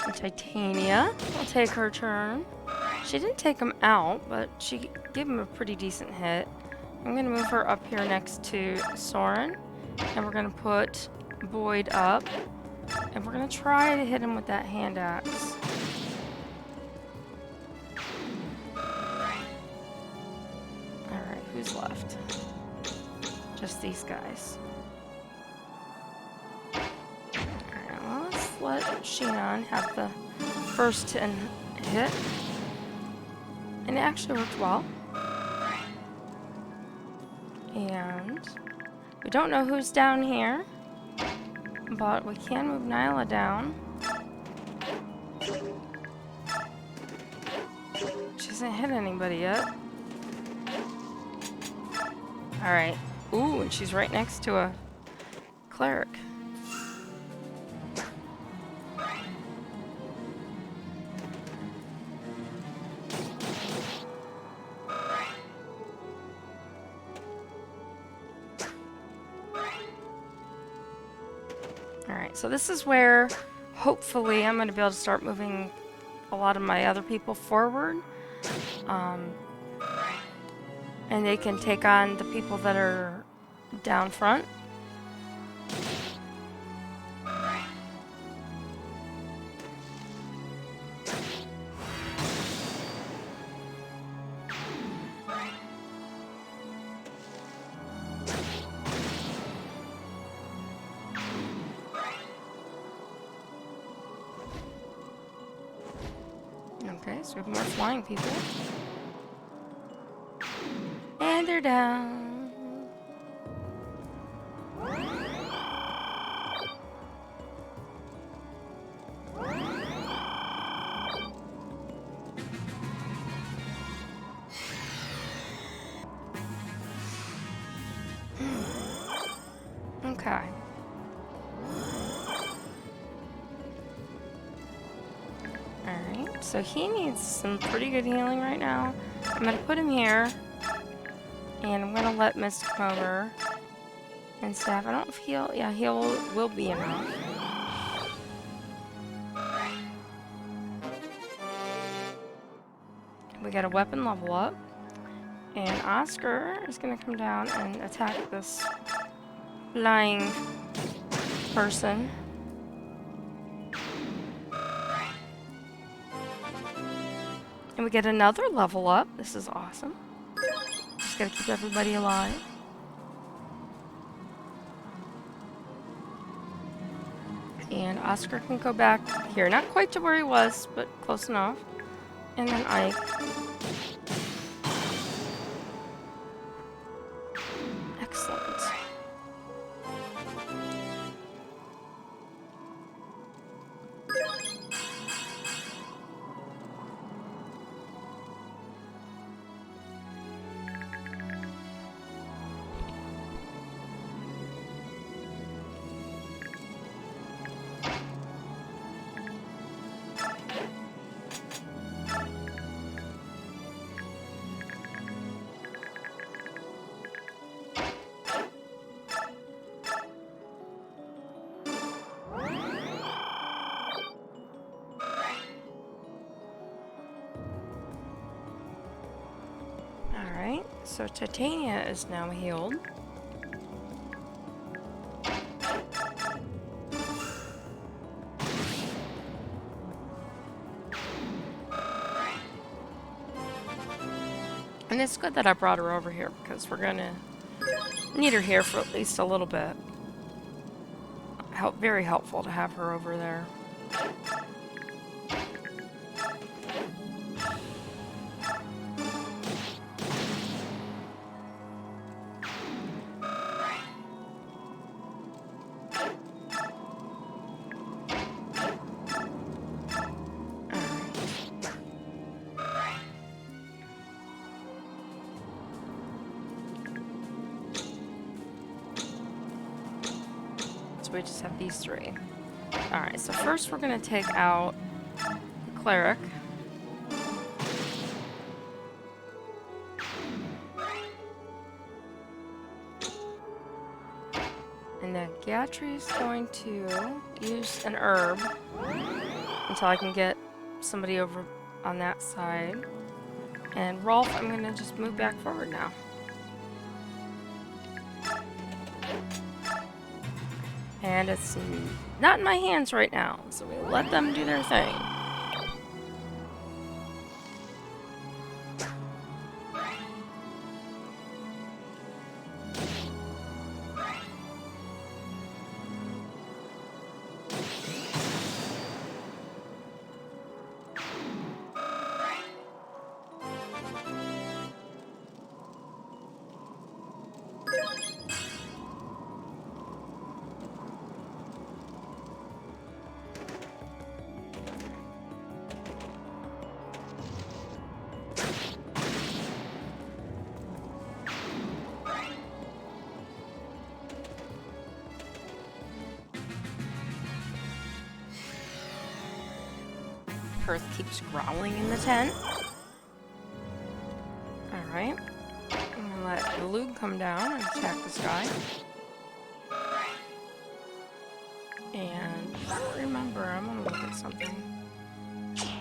And Titania will take her turn. She didn't take him out, but she gave him a pretty decent hit. I'm going to move her up here next to Soren, and we're going to put Boyd up, and we're going to try to hit him with that hand axe. Alright, who's left? Just these guys. Alright, well, let's let Shinon have the first hit, and it actually worked well. And we don't know who's down here, but we can move Nyla down. She hasn't hit anybody yet. Alright. Ooh, and she's right next to a cleric. Alright, so this is where hopefully I'm going to be able to start moving a lot of my other people forward. And they can take on the people that are down front. so we have more flying people. And they're down. Okay. Alright, so he needs some pretty good healing right now. I'm gonna put him here. And I'm gonna let Mist come over. And staff, I don't feel, yeah, heal will be enough. We got a weapon level up. And Oscar is gonna come down and attack this flying person. And we get another level up. This is awesome. Just gotta keep everybody alive. And Oscar can go back here. Not quite to where he was, but close enough. And then Ike. Excellent. Alright, so Titania is now healed. And it's good that I brought her over here because we're gonna need her here for at least a little bit. Very helpful to have her over there. We just have these three. Alright, so first we're going to take out the cleric. And then Gatri's going to use an herb until I can get somebody over on that side. And Rolf, I'm going to just move back forward now. And it's not in my hands right now, so we let them do their thing. Perth keeps growling in the tent. Alright. I'm gonna let the Lug come down and attack this guy. And remember, I'm gonna look at something.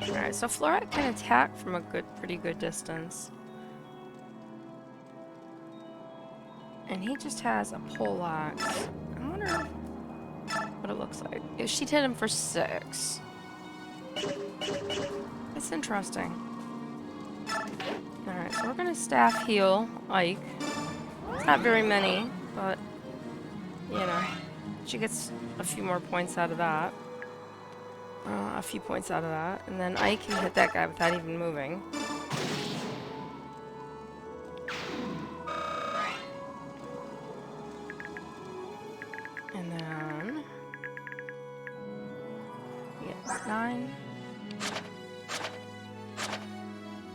Alright, so Floret can attack from a pretty good distance. And he just has a poleaxe. I wonder what it looks like. She'd hit him for 6. It's interesting. Alright, so we're gonna staff heal Ike. It's not very many, but, you know, she gets a few more points out of that. A few points out of that. And then I can hit that guy without even moving. And then... we get 9.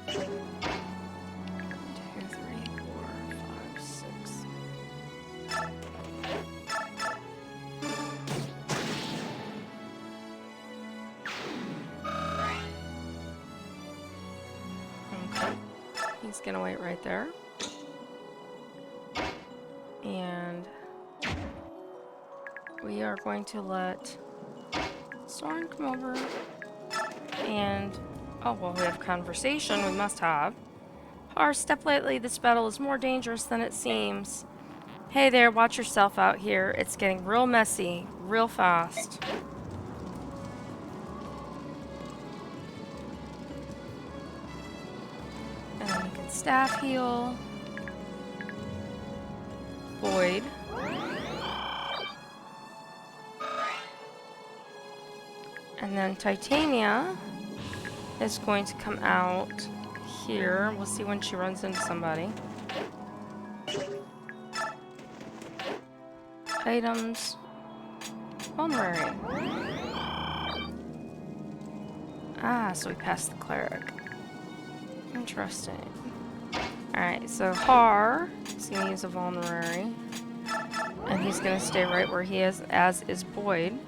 2, 3, 4, 5, 6. Okay. He's gonna wait right there. And we are going to let Soren come over. And oh well, we have conversation. We must have. Har, step lightly. This battle is more dangerous than it seems. Hey there, watch yourself out here. It's getting real messy, real fast. And then you can staff heal. Boyd. And then Titania is going to come out here. We'll see when she runs into somebody. Items. Honorary. Ah, so we passed the cleric. Interesting. Alright, so Har is going to use a vulnerary. And he's going to stay right where he is, as is Boyd.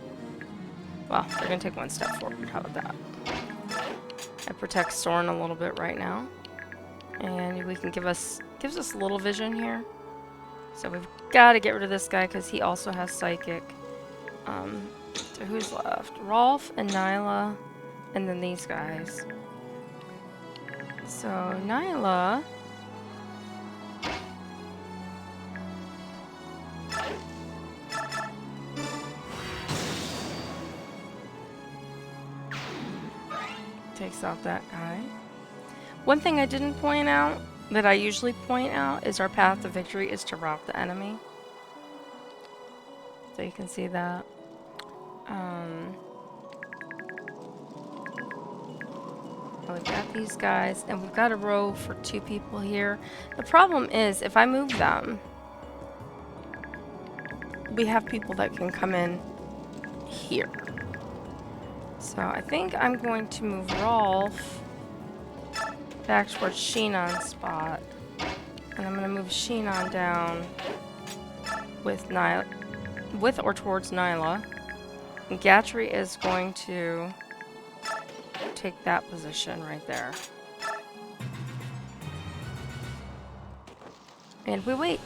Well, they're going to take one step forward. How about that? It protects Soren a little bit right now. And we can gives us a little vision here. So we've got to get rid of this guy because he also has psychic. So who's left? Rolf and Nyla, and then these guys. So Nyla... takes out that guy. One thing I didn't point out, that I usually point out, is our path to victory is to rout the enemy. So you can see that. We've got these guys, and we've got a row for 2 people here. The problem is, if I move them, we have people that can come in here. So I think I'm going to move Rolf back towards Sheenon's spot. And I'm going to move Sheenon down with Nyla, with or towards Nyla. And Gatry is going to take that position right there. And we wait.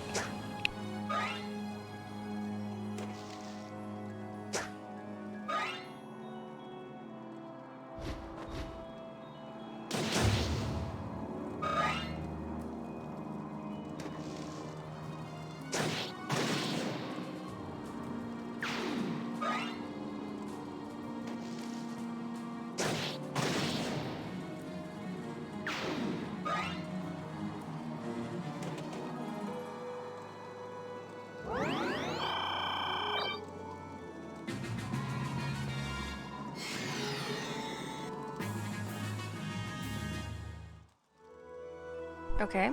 Okay,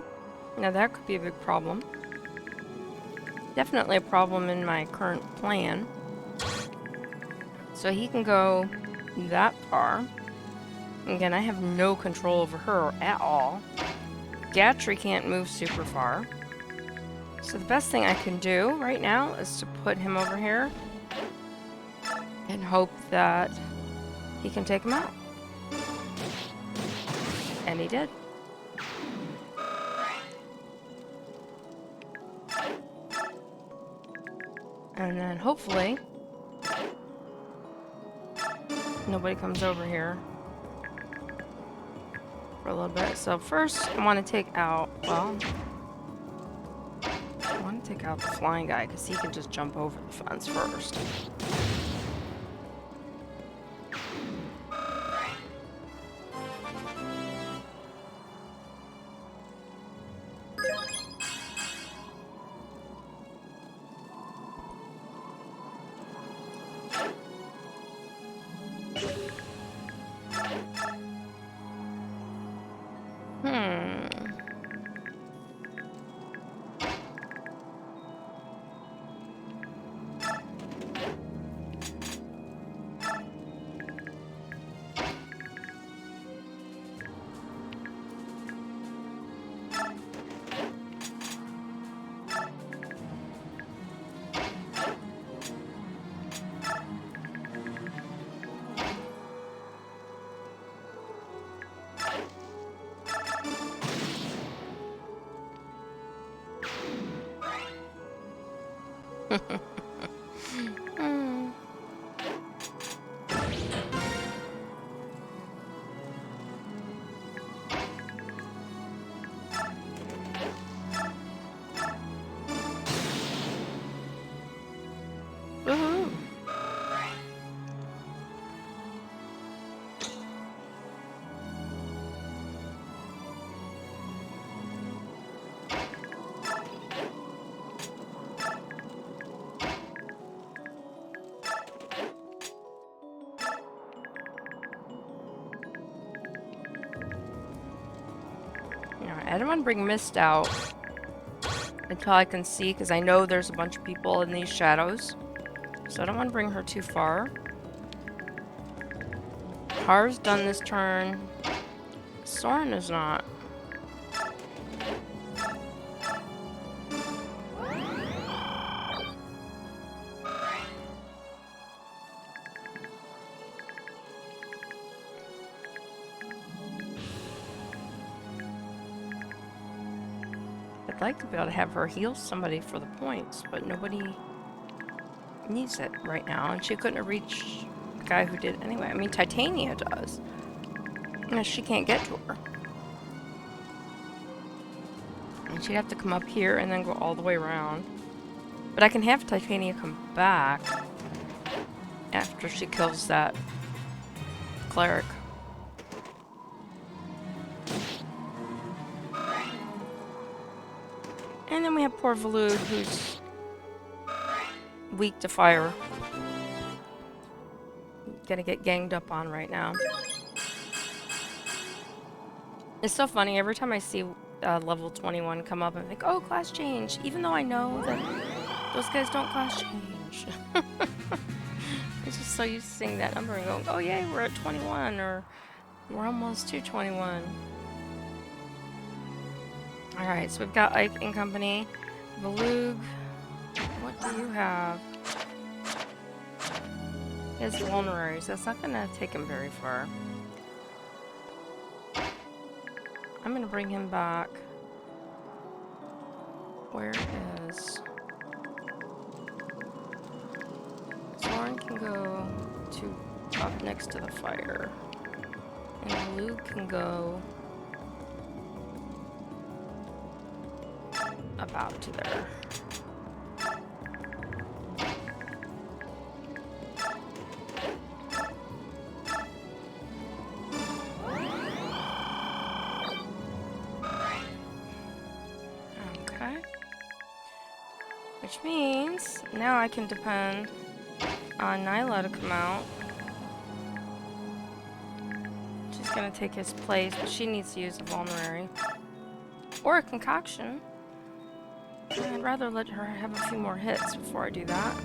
now that could be a big problem. Definitely a problem in my current plan. So he can go that far. Again, I have no control over her at all. Gatry can't move super far. So the best thing I can do right now is to put him over here and hope that he can take him out. And he did. And then hopefully nobody comes over here for a little bit. So first I want to take out, well, I want to take out the flying guy because he can just jump over the fence first. Hmm. Woohoo. Alright, I don't want to bring Mist out until I can see, because I know there's a bunch of people in these shadows. So I don't want to bring her too far. Har's done this turn. Soren is not. I'd like to be able to have her heal somebody for the points, but nobody needs it right now, and she couldn't have reached the guy who did anyway. I mean, Titania does. And she can't get to her. And she'd have to come up here and then go all the way around. But I can have Titania come back after she kills that cleric. And then we have poor Valud, who's weak to fire. Gonna get ganged up on right now. It's so funny, every time I see level 21 come up, I think, oh, class change, even though I know that those guys don't class change. I'm just so used to seeing that number and going, oh yay, we're at 21, or we're almost to 21. Alright, so we've got Ike and company. Valug, what do you have? He has vulneraries. That's not gonna take him very far. I'm gonna bring him back. Where is... Soren can go to up next to the fire. And Valug can go about to there. Okay. Which means now I can depend on Nyla to come out. She's gonna take his place, but she needs to use a vulnerary. Or a concoction. I'd rather let her have a few more hits before I do that.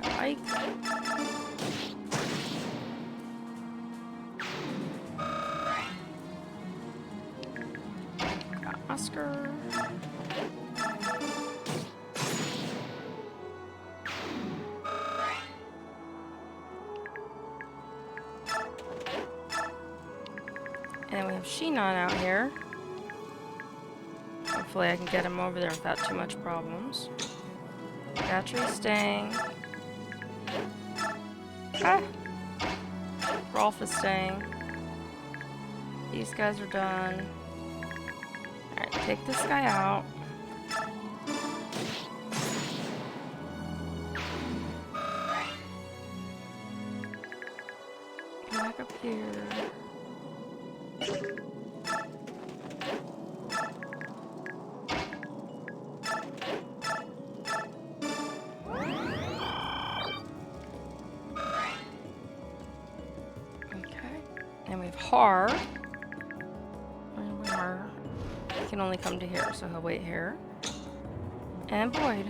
Okay. Got Oscar. And we have Sheenon out here. Hopefully I can get him over there without too much problems. Battery's staying. Ah! Rolf is staying. These guys are done. Alright, take this guy out. Come back up here. Har. Har. He can only come to here, so he'll wait here. And Boyd.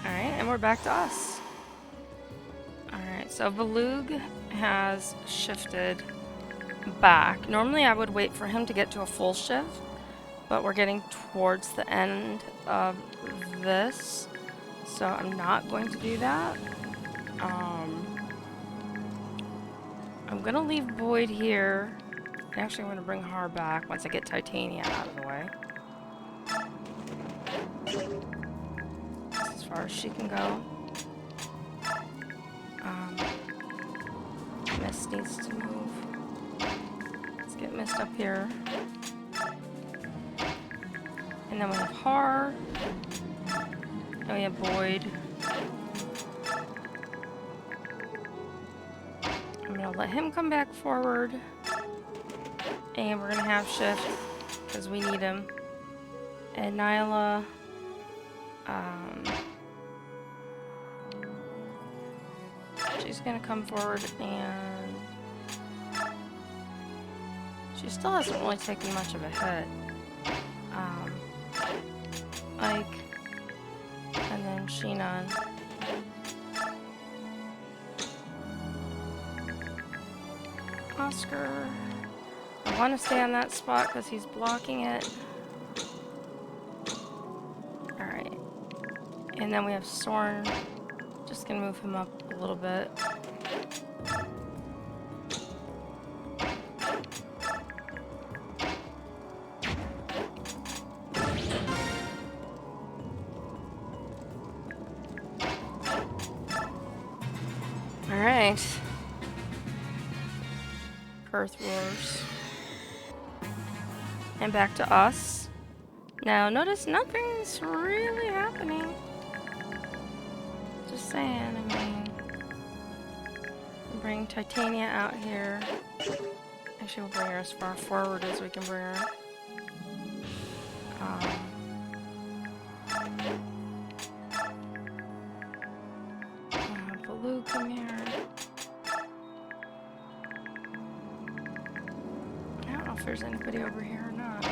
Alright, and we're back to us. Alright, so Valug has shifted back. Normally I would wait for him to get to a full shift, but we're getting towards the end of this. So I'm not going to do that. I'm gonna leave Boyd here. Actually, I'm gonna bring Har back once I get Titania out of the way. That's as far as she can go. Mist needs to move. Let's get Mist up here. And then we have Har. And we have Boyd. I'm gonna let him come back forward. And we're gonna have Shift, because we need him. And Nyla, she's gonna come forward, and she still hasn't really taken much of a hit. Ike, and then Sheenan. Oscar. I want to stay on that spot because he's blocking it. Alright. And then we have Soren. Just gonna move him up a little bit. Alright. Earth Wars. And back to us. Now, notice nothing's really happening. Just saying, I mean... Bring Titania out here. Actually, we'll bring her as far forward as we can bring her. Baloo, come here. I don't know if there's anybody over here or not.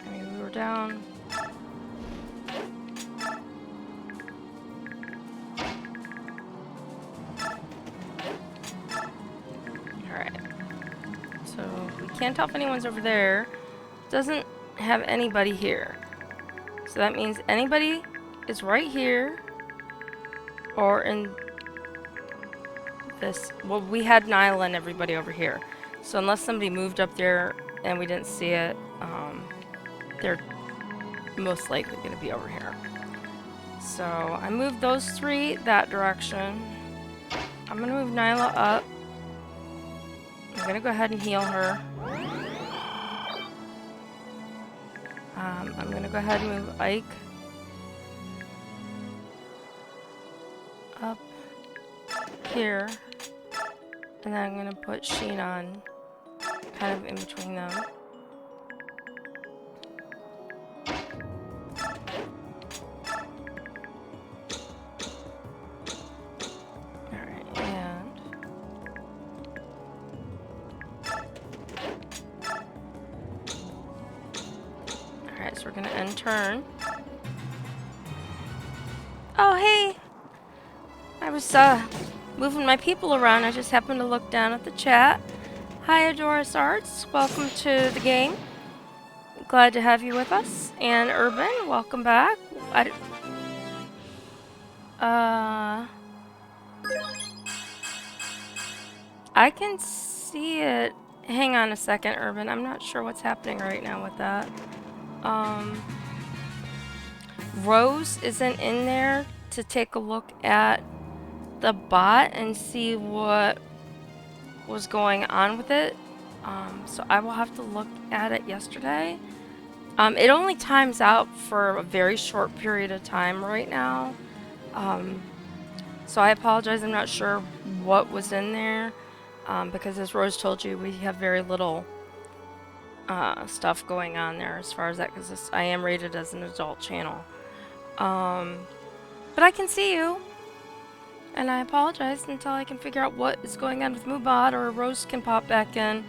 I mean, we were down. Alright. So, we can't tell if anyone's over there. Doesn't have anybody here. So that means anybody is right here. Or in this. Well, we had Nyla and everybody over here. So unless somebody moved up there and we didn't see it, they're most likely going to be over here. So I moved those three that direction. I'm going to move Nyla up. I'm going to go ahead and heal her. I'm going to go ahead and move Ike up here. And then I'm going to put Sheenan kind of in between them. Alright, and... Alright, so we're going to end turn. Oh, hey! I was, moving my people around. I just happened to look down at the chat. Hi, Adoris Arts. Welcome to the game. Glad to have you with us. And Urban, welcome back. I can see it. Hang on a second, Urban. I'm not sure what's happening right now with that. Rose isn't in there to take a look at the bot and see what was going on with it. So I will have to look at it yesterday. It only times out for a very short period of time right now. So I apologize. I'm not sure what was in there. Because as Rose told you, we have very little stuff going on there as far as that, because I am rated as an adult channel. But I can see you. And I apologize until I can figure out what is going on with Mubot, or Rose can pop back in.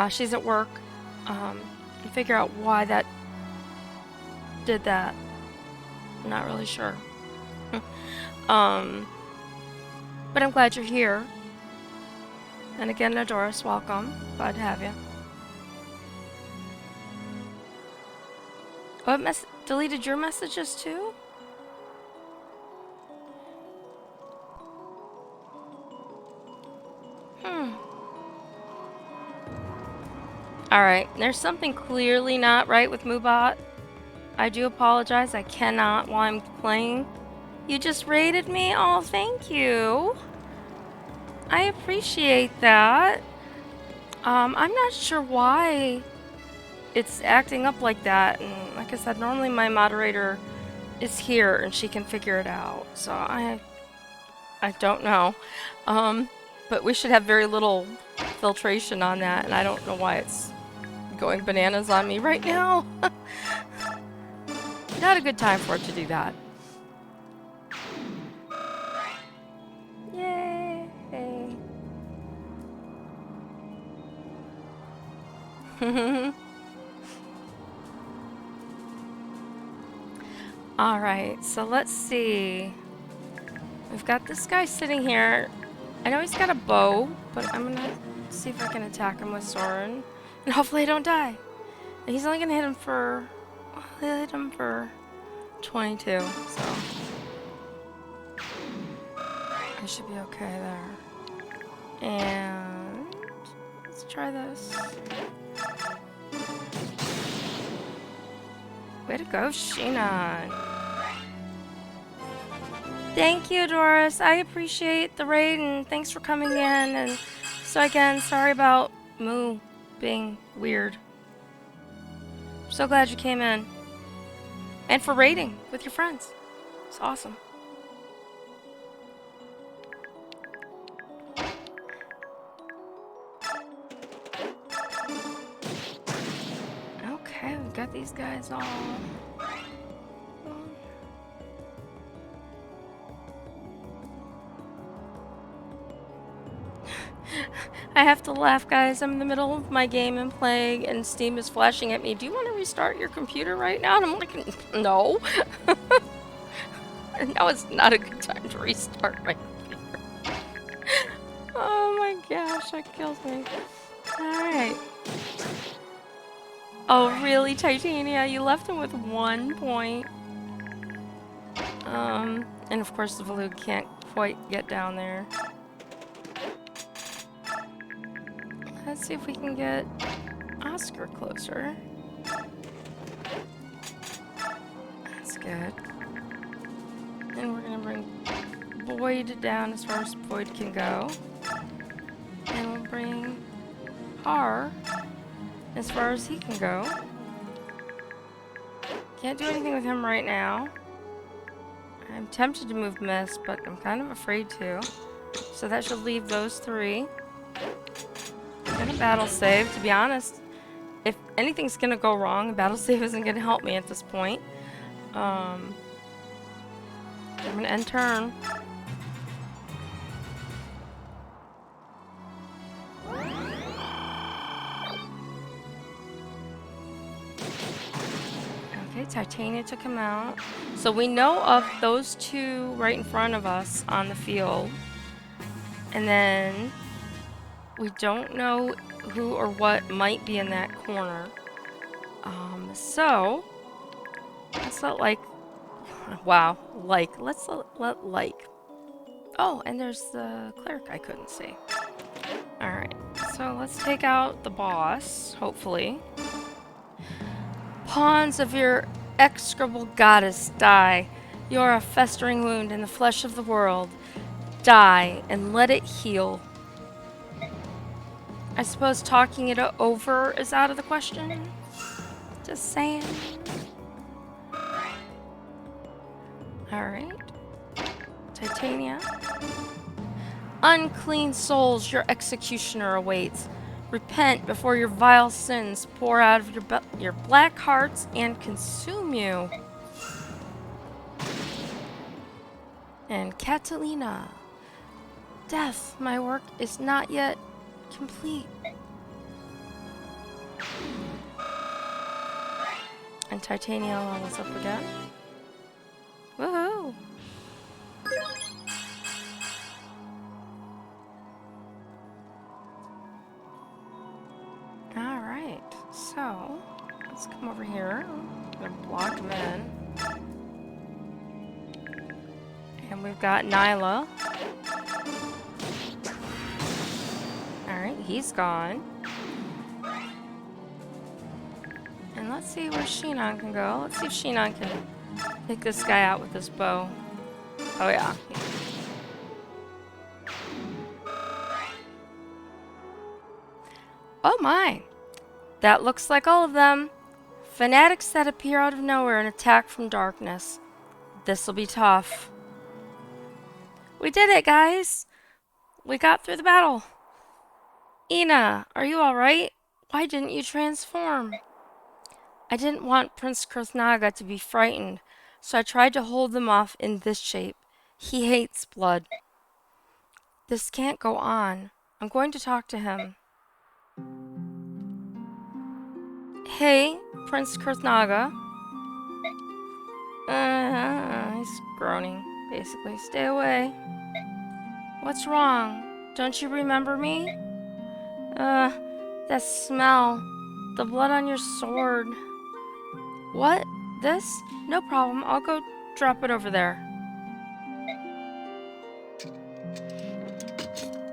She's at work. And figure out why that did that. I'm not really sure. But I'm glad you're here. And again, Adoris, welcome. Glad to have you. What deleted your messages too? Alright, there's something clearly not right with Moobot. I do apologize. I cannot while I'm playing. You just rated me? Oh, thank you. I appreciate that. I'm not sure why it's acting up like that. And like I said, normally my moderator is here and she can figure it out. So I don't know. But we should have very little filtration on that, and I don't know why it's going bananas on me right now. Not a good time for it to do that. Yay! Alright, so let's see. We've got this guy sitting here. I know he's got a bow, but I'm gonna see if I can attack him with Soren. And hopefully I don't die. And he's only gonna hit him for... I'll hit him for 22, so... I should be okay there. And... let's try this. Way to go, Sheena. Thank you, Doris. I appreciate the raid and thanks for coming in. And so again, sorry about Moo being weird. So glad you came in. And for raiding with your friends. It's awesome. Okay, we've got these guys all... I have to laugh, guys. I'm in the middle of my game and playing, and Steam is flashing at me. Do you want to restart your computer right now? And I'm like, no. Now is not a good time to restart my computer. Oh my gosh, that kills me. Alright. Oh, really, Titania? You left him with 1 point. And of course the Valug can't quite get down there. Let's see if we can get Oscar closer. That's good. And we're gonna bring Boyd down as far as Boyd can go. And we'll bring Har as far as he can go. Can't do anything with him right now. I'm tempted to move Mist, but I'm kind of afraid to. So that should leave those 3. I'm gonna battle save, to be honest. If anything's gonna go wrong, a battle save isn't gonna help me at this point. I'm gonna end turn. Okay, Titania took him out. So we know of those 2 right in front of us on the field. And then we don't know who or what might be in that corner. So let's let let's let like. Oh, and there's the cleric I couldn't see. Alright, so let's take out the boss, hopefully. Pawns of your execrable goddess, die. You are a festering wound in the flesh of the world. Die, and let it heal. I suppose talking it over is out of the question. Just saying. Alright. Titania. Unclean souls, your executioner awaits. Repent before your vile sins pour out of your black hearts and consume you. And Catalina. Death, my work is not yet complete. And Titania levels up again. Woohoo! Alright, so let's come over here. I'm gonna block him in. And we've got Nyla. Alright, he's gone. Let's see where Shinon can go. Let's see if Shinon can take this guy out with his bow. Oh yeah. Oh my. That looks like all of them. Fanatics that appear out of nowhere and attack from darkness. This'll be tough. We did it, guys! We got through the battle. Ina, are you alright? Why didn't you transform? I didn't want Prince Kurthnaga to be frightened, so I tried to hold them off in this shape. He hates blood. This can't go on. I'm going to talk to him. Hey, Prince Kurthnaga. He's groaning, basically. Stay away. What's wrong? Don't you remember me? That smell. The blood on your sword. What? This? No problem. I'll go drop it over there.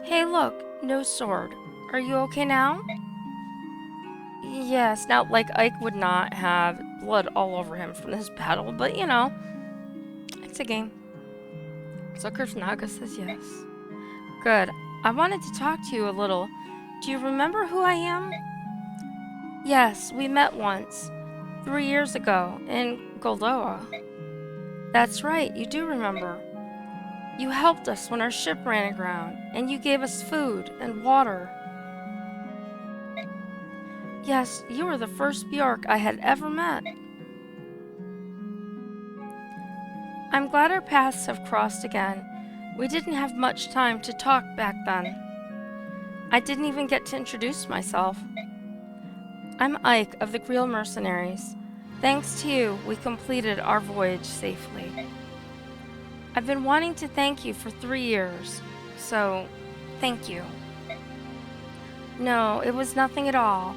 Hey, look. No sword. Are you okay now? Yes. Now, like, Ike would not have blood all over him from this battle, but, you know, it's a game. So Kurthnaga says yes. Good. I wanted to talk to you a little. Do you remember who I am? Yes, we met once. 3 years ago, in Goldoa. That's right, you do remember. You helped us when our ship ran aground, and you gave us food and water. Yes, you were the first Bjork I had ever met. I'm glad our paths have crossed again. We didn't have much time to talk back then. I didn't even get to introduce myself. I'm Ike of the Greel Mercenaries. Thanks to you, we completed our voyage safely. I've been wanting to thank you for 3 years, so thank you. No, it was nothing at all.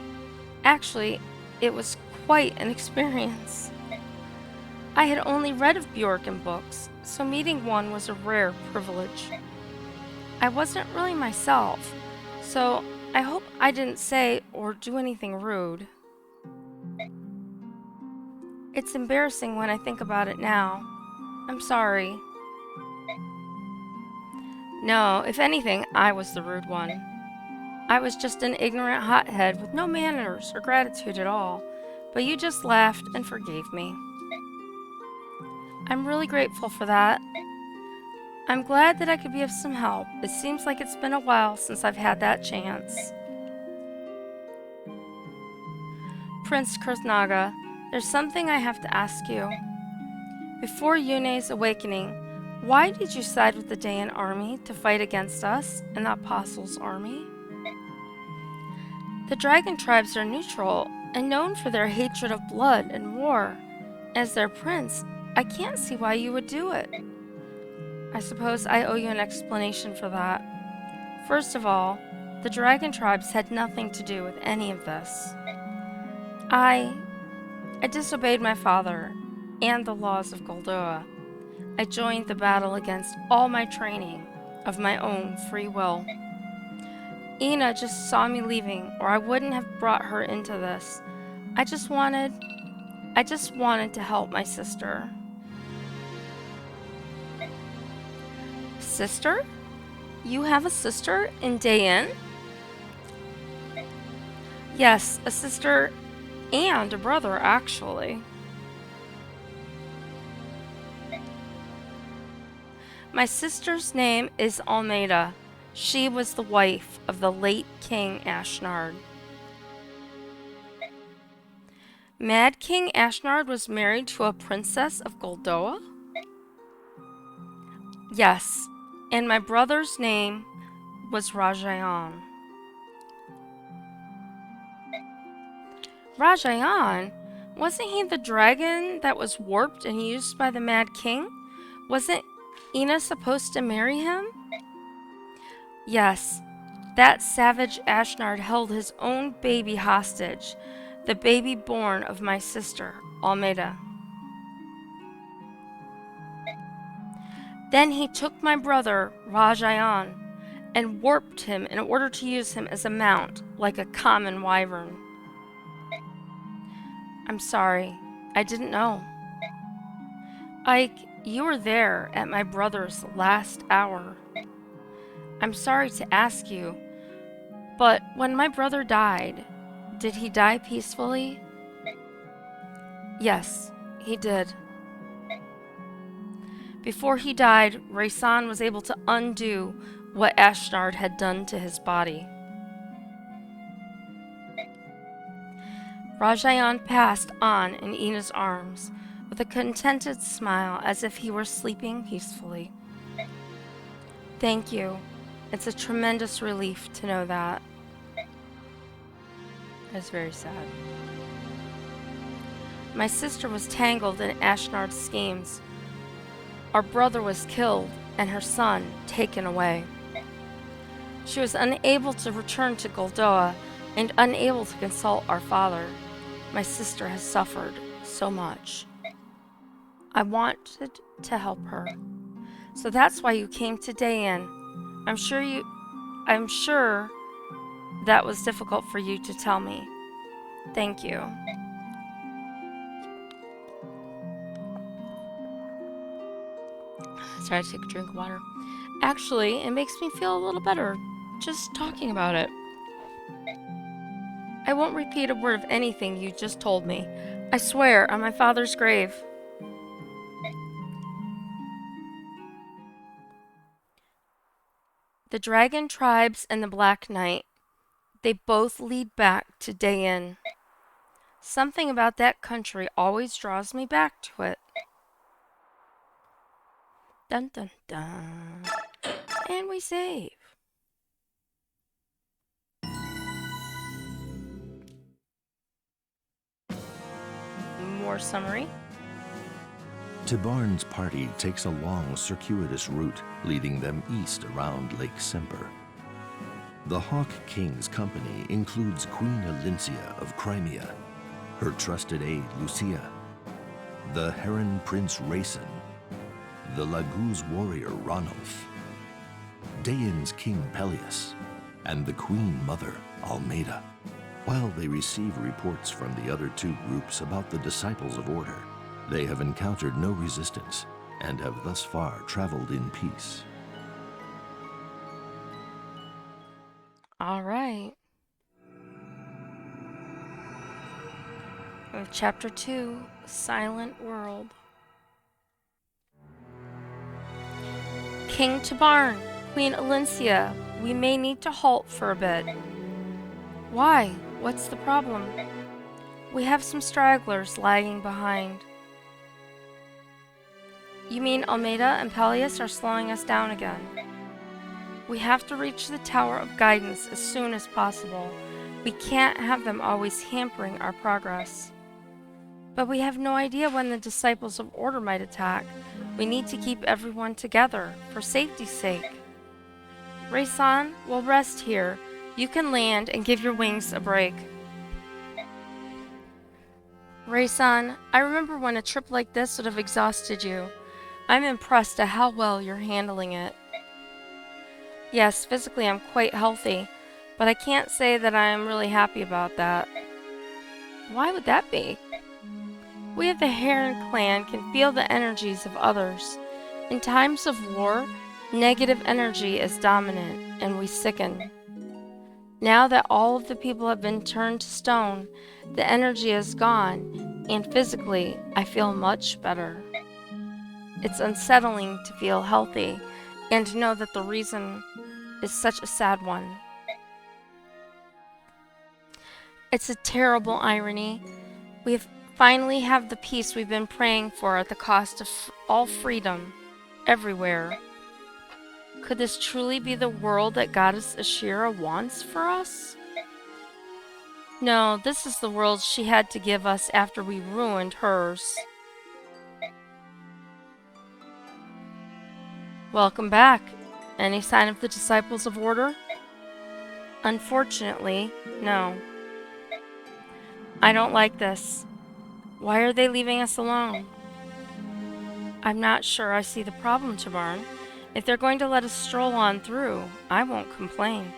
Actually, it was quite an experience. I had only read of Bjork in books, so meeting one was a rare privilege. I wasn't really myself, so I hope I didn't say or do anything rude. It's embarrassing when I think about it now. I'm sorry. No, if anything, I was the rude one. I was just an ignorant hothead with no manners or gratitude at all, but you just laughed and forgave me. I'm really grateful for that. I'm glad that I could be of some help. It seems like it's been a while since I've had that chance. Prince Kurthnaga, there's something I have to ask you. Before Yune's awakening, why did you side with the Dayan army to fight against us and the Apostles' army? The dragon tribes are neutral and known for their hatred of blood and war. As their prince, I can't see why you would do it. I suppose I owe you an explanation for that. First of all, the dragon tribes had nothing to do with any of this. I disobeyed my father and the laws of Goldoa. I joined the battle against all my training of my own free will. Ina just saw me leaving, or I wouldn't have brought her into this. I just wanted to help my sister. Sister? You have a sister in Dayan? Yes, a sister and a brother, actually. My sister's name is Almeida. She was the wife of the late King Ashnard. Mad King Ashnard was married to a princess of Goldoa? Yes, and my brother's name was Rajayan. Rajayan? Wasn't he the dragon that was warped and used by the Mad King? Wasn't Ina supposed to marry him? Yes, that savage Ashnard held his own baby hostage, the baby born of my sister, Almeida. Then he took my brother, Rajayan, and warped him in order to use him as a mount, like a common wyvern. I'm sorry. I didn't know. Ike, you were there at my brother's last hour. I'm sorry to ask you, but when my brother died, did he die peacefully? Yes, he did. Before he died, Raysan was able to undo what Ashnard had done to his body. Rajayan passed on in Ina's arms, with a contented smile as if he were sleeping peacefully. Thank you. It's a tremendous relief to know that. It's very sad. My sister was tangled in Ashnard's schemes. Our brother was killed and her son taken away. She was unable to return to Goldoa and unable to consult our father. My sister has suffered so much. I wanted to help her. So that's why you came to Dayan. I'm sure that was difficult for you to tell me. Thank you. Sorry, to take a drink of water. Actually, it makes me feel a little better just talking about it. I won't repeat a word of anything you just told me. I swear on my father's grave. The Dragon Tribes and the Black Knight, they both lead back to Dayan. Something about that country always draws me back to it. Dun dun dun. And we save. More summary. Tibarn's party takes a long, circuitous route, leading them east around Lake Semper. The Hawk King's company includes Queen Elincia of Crimea, her trusted aide Lucia, the Heron Prince Rayson, the Laguz warrior Ranulf, Dayan's King Peleus, and the Queen Mother Almeida. While they receive reports from the other two groups about the Disciples of Order, they have encountered no resistance and have thus far traveled in peace. All right. With Chapter 2, Silent World. King Tibarn, Queen Elincia, we may need to halt for a bit. Why? What's the problem? We have some stragglers lagging behind. You mean Almeida and Peleus are slowing us down again? We have to reach the Tower of Guidance as soon as possible. We can't have them always hampering our progress. But we have no idea when the Disciples of Order might attack. We need to keep everyone together, for safety's sake. Raysan, we'll rest here. You can land and give your wings a break. Raysan, I remember when a trip like this would have exhausted you. I'm impressed at how well you're handling it. Yes, physically I'm quite healthy, but I can't say that I am really happy about that. Why would that be? We of the Heron clan can feel the energies of others. In times of war, negative energy is dominant, and we sicken. Now that all of the people have been turned to stone, the energy is gone, and physically, I feel much better. It's unsettling to feel healthy, and to know that the reason is such a sad one. It's a terrible irony. We finally have the peace we've been praying for at the cost of all freedom, everywhere. Could this truly be the world that Goddess Ashira wants for us? No, this is the world she had to give us after we ruined hers. Welcome back. Any sign of the Disciples of Order? Unfortunately, no. I don't like this. Why are they leaving us alone? I'm not sure I see the problem, Tibarn. If they're going to let us stroll on through, I won't complain.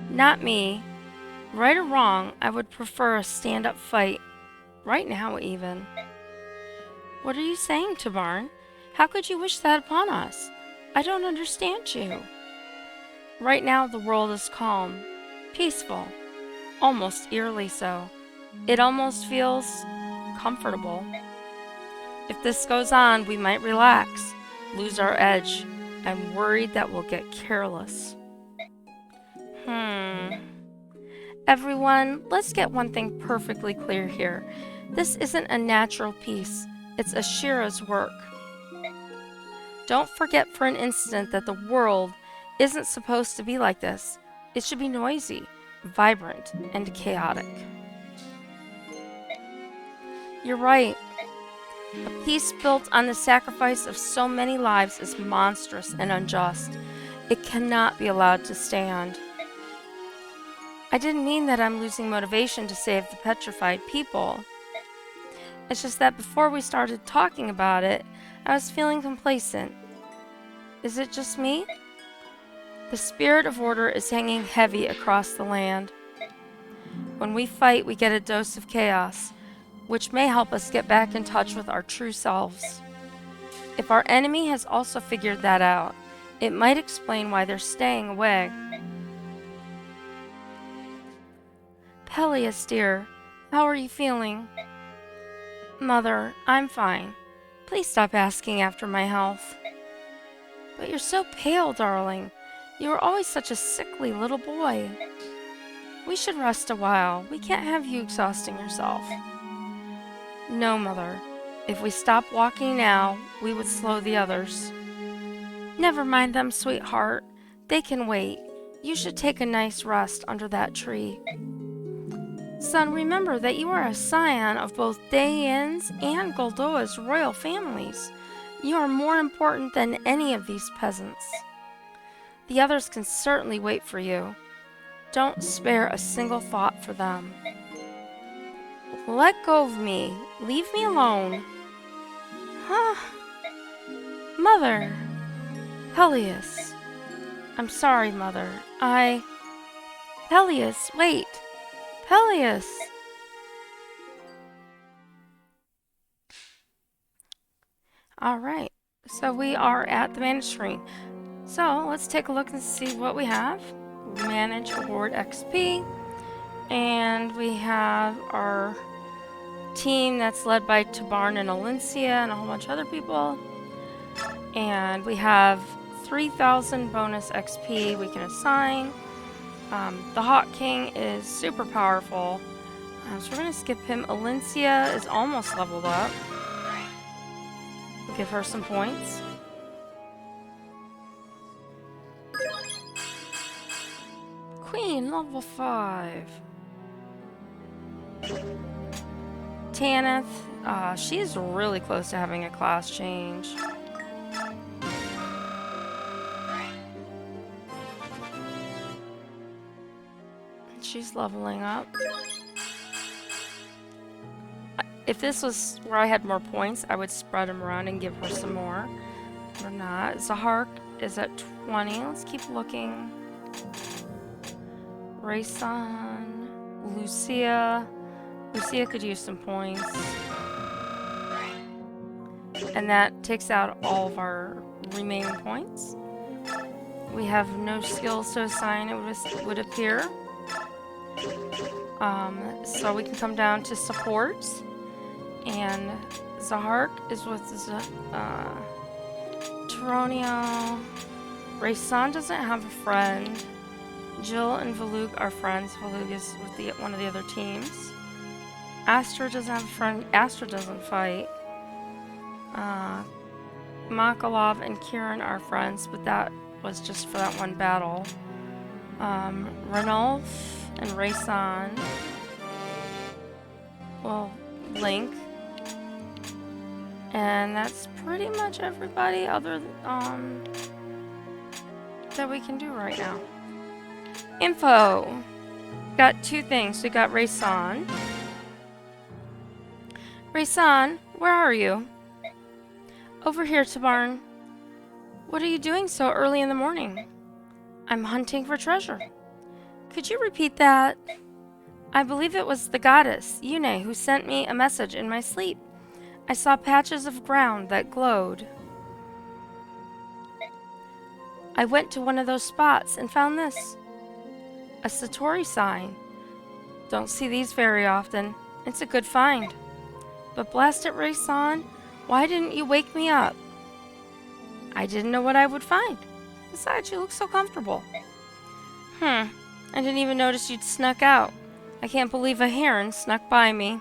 Not me. Right or wrong, I would prefer a stand-up fight. Right now, even. What are you saying, Tabarn? How could you wish that upon us? I don't understand you. Right now, the world is calm, peaceful, almost eerily so. It almost feels comfortable. If this goes on, we might relax, lose our edge. I'm worried that we'll get careless. Everyone, let's get one thing perfectly clear here. This isn't a natural peace. It's Ashira's work. Don't forget for an instant that the world isn't supposed to be like this. It should be noisy, vibrant, and chaotic. You're right. A peace built on the sacrifice of so many lives is monstrous and unjust. It cannot be allowed to stand. I didn't mean that I'm losing motivation to save the petrified people. It's just that before we started talking about it, I was feeling complacent. Is it just me? The spirit of order is hanging heavy across the land. When we fight, we get a dose of chaos, which may help us get back in touch with our true selves. If our enemy has also figured that out, it might explain why they're staying away. Peleus, dear, how are you feeling? Mother, I'm fine. Please stop asking after my health. But you're so pale, darling. You were always such a sickly little boy. We should rest a while. We can't have you exhausting yourself. No, Mother. If we stopped walking now, we would slow the others. Never mind them, sweetheart. They can wait. You should take a nice rest under that tree. Son, remember that you are a scion of both Daein's and Goldoa's royal families. You are more important than any of these peasants. The others can certainly wait for you. Don't spare a single thought for them. Let go of me. Leave me alone. Huh? Mother. Peleus. I'm sorry, Mother. Peleus, wait. Peleus! Alright, so we are at the manage screen. So let's take a look and see what we have. Manage award XP. And we have our team that's led by Tabarn and Alencia and a whole bunch of other people. And we have 3,000 bonus XP we can assign. The Hawk King is super powerful, so we're going to skip him. Alencia is almost leveled up. We'll give her some points. Queen, level 5. Tanith, she's really close to having a class change. She's leveling up. If this was where I had more points, I would spread them around and give her some more. We're not. Zahark is at 20. Let's keep looking. Rayson, Lucia. Lucia could use some points. And that takes out all of our remaining points. We have no skills to assign, it would appear. So we can come down to support, and Zahark is with Teronio. Rayson doesn't have a friend. Jill and Valug are friends. Valug is with one of the other teams. Astra doesn't have a friend. Astra doesn't fight. Makalov and Kieran are friends, but that was just for that one battle. Ranulf and Rayson. Well, Link. And that's pretty much everybody other that we can do right now. Info. Got two things. We got Rayson. Rayson, where are you? Over here, Tabarn. What are you doing so early in the morning? I'm hunting for treasure. Could you repeat that? I believe it was the goddess, Yune, who sent me a message in my sleep. I saw patches of ground that glowed. I went to one of those spots and found this. A Satori sign. Don't see these very often. It's a good find. But blast it, Ray-san, why didn't you wake me up? I didn't know what I would find. Besides, you look so comfortable. I didn't even notice you'd snuck out. I can't believe a heron snuck by me.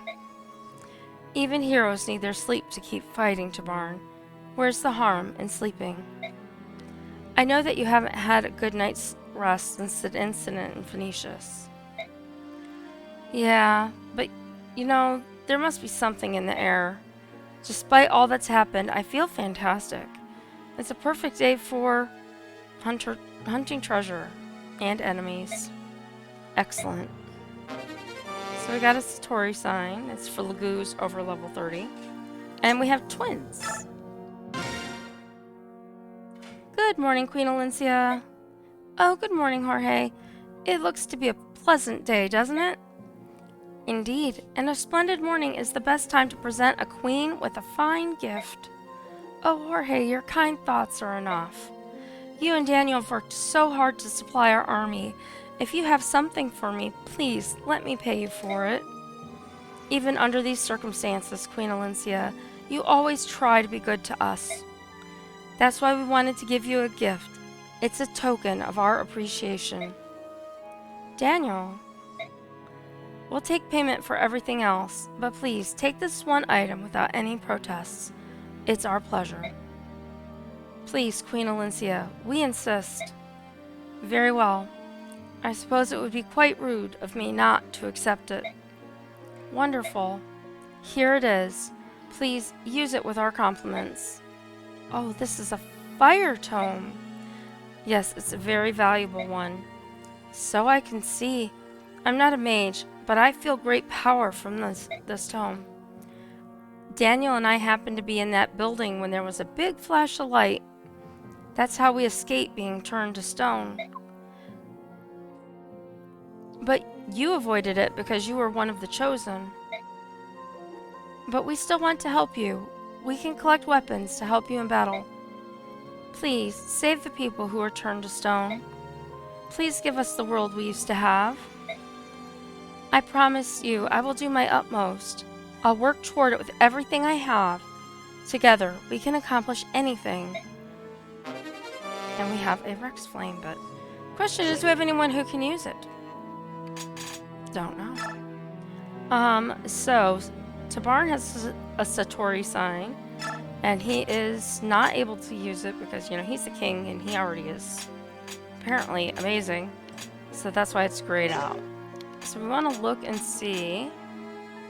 Even heroes need their sleep to keep fighting, Tabarn. Where's the harm in sleeping? I know that you haven't had a good night's rest since the incident in Phoenicius. Yeah, but you know, there must be something in the air. Despite all that's happened, I feel fantastic. It's a perfect day for hunting treasure and enemies. Excellent. So we got a Satori sign. It's for Lagoos over level 30. And we have twins. Good morning, Queen Alencia. Oh, good morning, Jorge. It looks to be a pleasant day, doesn't it? Indeed, and a splendid morning is the best time to present a queen with a fine gift. Oh, Jorge, your kind thoughts are enough. You and Daniel have worked so hard to supply our army. If you have something for me, please let me pay you for it. Even under these circumstances, Queen Alencia, you always try to be good to us. That's why we wanted to give you a gift. It's a token of our appreciation. Daniel, we'll take payment for everything else, but please take this one item without any protests. It's our pleasure. Please, Queen Alencia, we insist. Very well. I suppose it would be quite rude of me not to accept it. Wonderful. Here it is. Please use it with our compliments. Oh, this is a fire tome. Yes, it's a very valuable one. So I can see. I'm not a mage, but I feel great power from this tome. Daniel and I happened to be in that building when there was a big flash of light. That's how we escaped being turned to stone. But you avoided it because you were one of the chosen. But we still want to help you. We can collect weapons to help you in battle. Please, save the people who are turned to stone. Please give us the world we used to have. I promise you, I will do my utmost. I'll work toward it with everything I have. Together, we can accomplish anything. And we have a Rex Flame, but... Question is, do we have anyone who can use it? Don't know. So... Tabarn has a Satori sign, and he is not able to use it because, you know, he's the king and he already is apparently amazing. So that's why it's grayed out. So we want to look and see.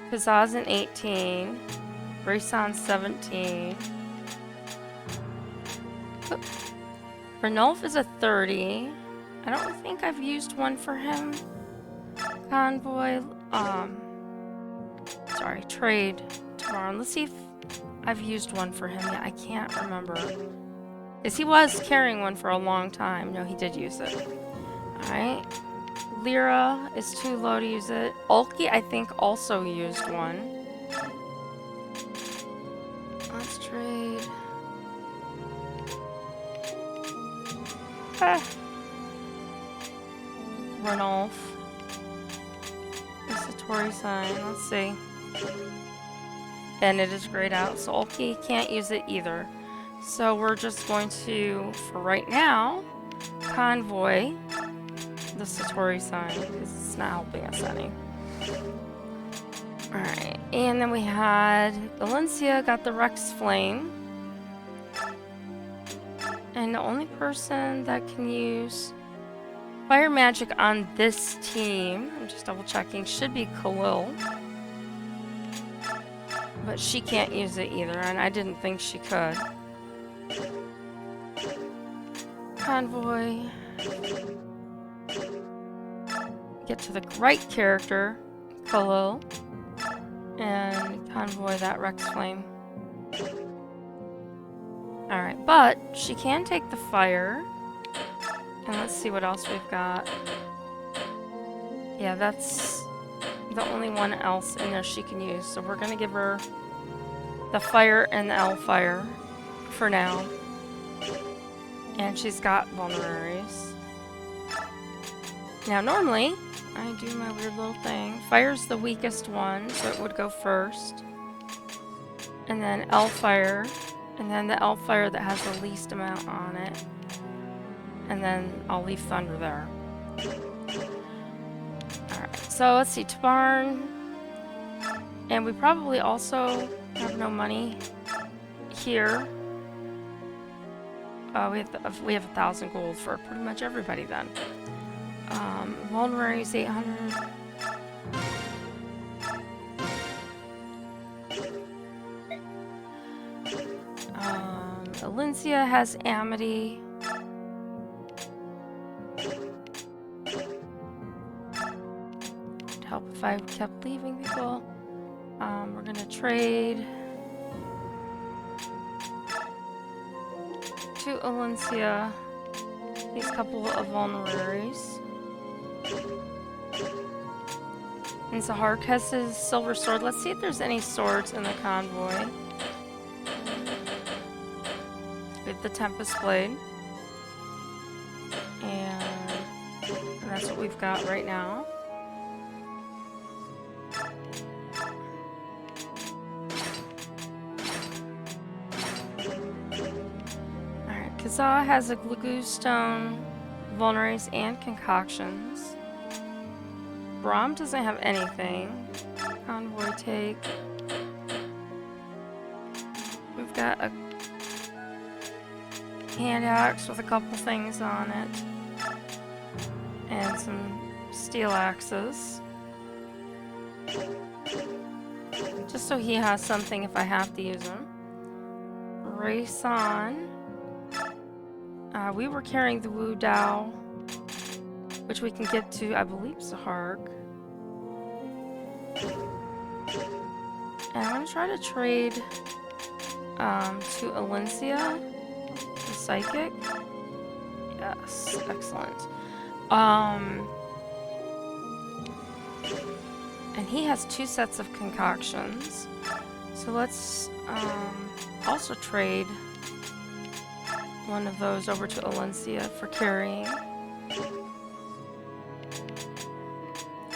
Kazaz's 18. Raysan's 17. Ranulf is a 30. I don't think I've used one for him. Convoy. Sorry, trade tomorrow. Let's see if I've used one for him yet. I can't remember. Because he was carrying one for a long time. No, he did use it. Alright. Lyra is too low to use it. Ulki, I think, also used one. Let's trade. Ranulf. The Satori sign. Let's see. And it is grayed out, so Ulki can't use it either. So we're just going to, for right now, Convoy the Satori sign, because it's not helping us any. Alright, and then we had Valencia got the Rex Flame. And the only person that can use fire magic on this team, I'm just double checking, should be Khalil. But she can't use it either, and I didn't think she could. Convoy. Get to the right character, Khalil. And convoy that Rex Flame. Alright, but she can take the fire. And let's see what else we've got. Yeah, that's the only one else in there she can use. So we're going to give her the fire and the L fire for now. And she's got vulneraries. Now normally, I do my weird little thing. Fire's the weakest one, so it would go first. And then L fire. And then the L fire that has the least amount on it. And then I'll leave thunder there. Alright, so let's see, Tabarn. And we probably also have no money here. We have 1,000 gold for pretty much everybody then. Vulneraries 800. Alencia has Amity. It'd help if I kept leaving people. We're gonna trade to Alencia these couple of vulneraries. And Zahark has his silver sword. Let's see if there's any swords in the convoy. We have the Tempest Blade. And that's what we've got right now. Alright, Kazaa has a Glagoo Stone, vulneraries, and concoctions. Braum doesn't have anything. Convoy take. We've got a hand axe with a couple things on it. And some steel axes. Just so he has something if I have to use him. Race on. We were carrying the Wu Dao, which we can get to, I believe, Zahark. And I'm going to try to trade to Alencia, the Psychic. Yes, excellent. And he has 2 sets of concoctions. So let's also trade one of those over to Alencia for carrying.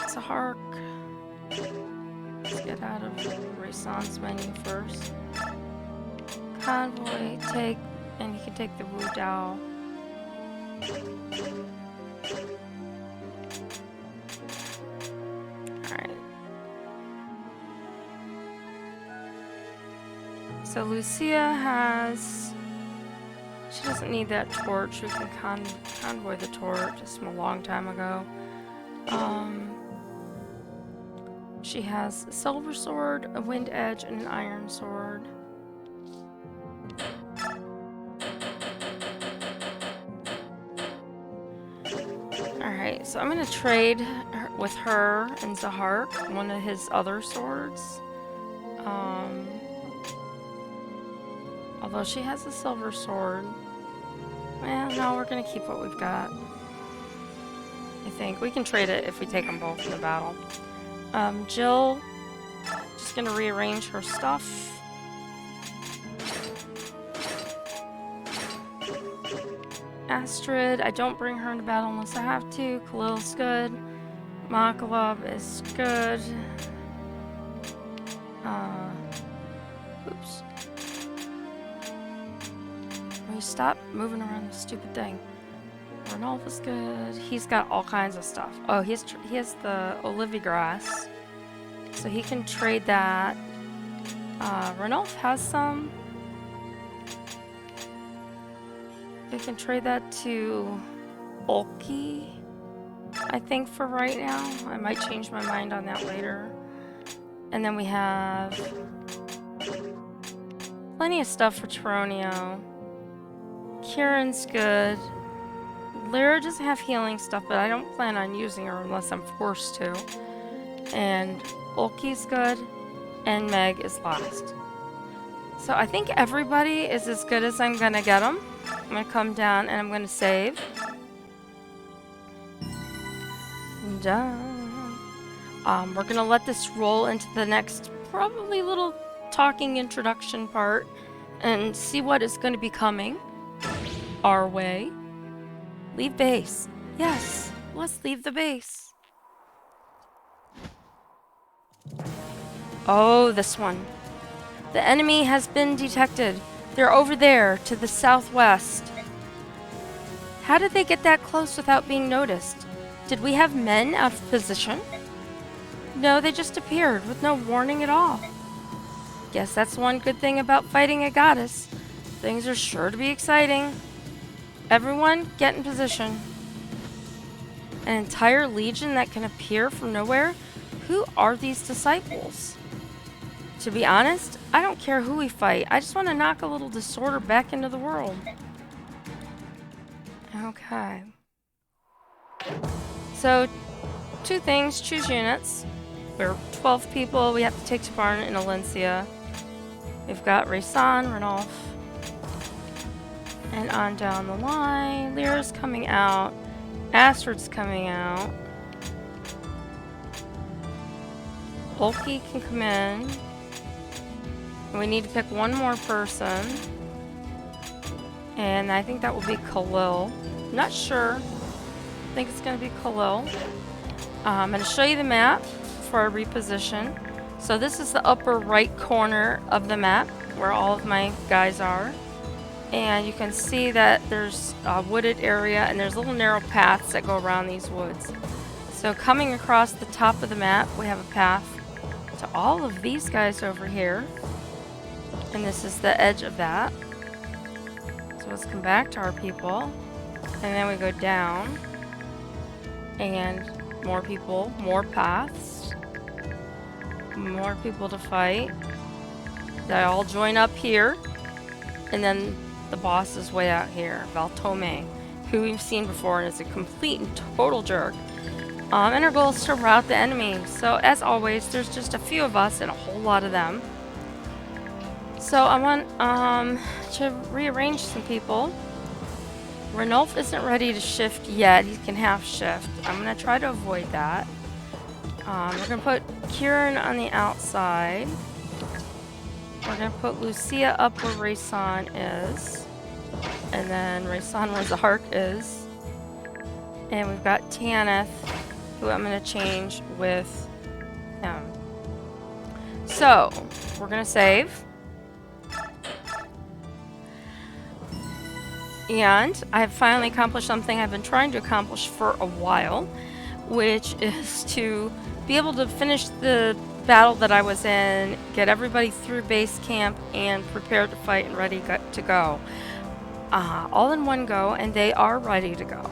Zahark. Let's get out of Raison's menu first. Convoy, take, and you can take the Wu Dao. Alright. So Lucia has... She doesn't need that torch. We can convoy the torch. Just from a long time ago. She has a silver sword, a wind edge, and an iron sword. Alright, so I'm going to trade with her and Zahark, one of his other swords. Although she has a silver sword. Well, no, we're going to keep what we've got. I think. We can trade it if we take them both in the battle. Jill, just gonna rearrange her stuff. Astrid, I don't bring her into battle unless I have to. Khalil's good. Makalov is good. Oops. Will you stop moving around this stupid thing? Ranulf is good. He's got all kinds of stuff. Oh, he has the Olivigrass. So he can trade that. Ranulf has some. We can trade that to Ulki, I think, for right now. I might change my mind on that later. And then we have plenty of stuff for Taronio. Kieran's good. Lyra doesn't have healing stuff, but I don't plan on using her unless I'm forced to. And Ulki's good, and Meg is last. So I think everybody is as good as I'm gonna get them. I'm gonna come down and I'm gonna save. Done. We're going to let this roll into the next probably little talking introduction part and see what is going to be coming our way. Leave base. Yes, let's leave the base. Oh, this one. The enemy has been detected. They're over there to the southwest. How did they get that close without being noticed? Did we have men out of position? No, they just appeared with no warning at all. Guess that's one good thing about fighting a goddess. Things are sure to be exciting. Everyone, get in position. An entire legion that can appear from nowhere? Who are these disciples? To be honest, I don't care who we fight. I just want to knock a little disorder back into the world. Okay. So, two things. Choose units. We're 12 people. We have to take to Barn in Alencia. We've got Raysan, Ranulf, and on down the line. Lyra's coming out. Astrid's coming out. Ulki can come in. We need to pick one more person. And I think that will be Khalil. I'm not sure. I think it's going to be Khalil. I'm going to show you the map before I reposition. So this is the upper right corner of the map where all of my guys are. And you can see that there's a wooded area and there's little narrow paths that go around these woods. So coming across the top of the map, we have a path to all of these guys over here. And this is the edge of that. So let's come back to our people. And then we go down. And more people, more paths. More people to fight. They all join up here. And then the boss is way out here, Valtome, who we've seen before and is a complete and total jerk. And our goal is to rout the enemy. So as always, there's just a few of us and a whole lot of them. So I want to rearrange some people. Ranulf isn't ready to shift yet. He can half shift. I'm going to try to avoid that. We're going to put Kieran on the outside. We're going to put Lucia up where Raysan is. And then Raysan where Zahark is. And we've got Tanith, who I'm going to change with him. So, we're going to save. And I've finally accomplished something I've been trying to accomplish for a while, which is to be able to finish the battle that I was in, get everybody through base camp, and prepared to fight and ready to go. All in one go, and they are ready to go.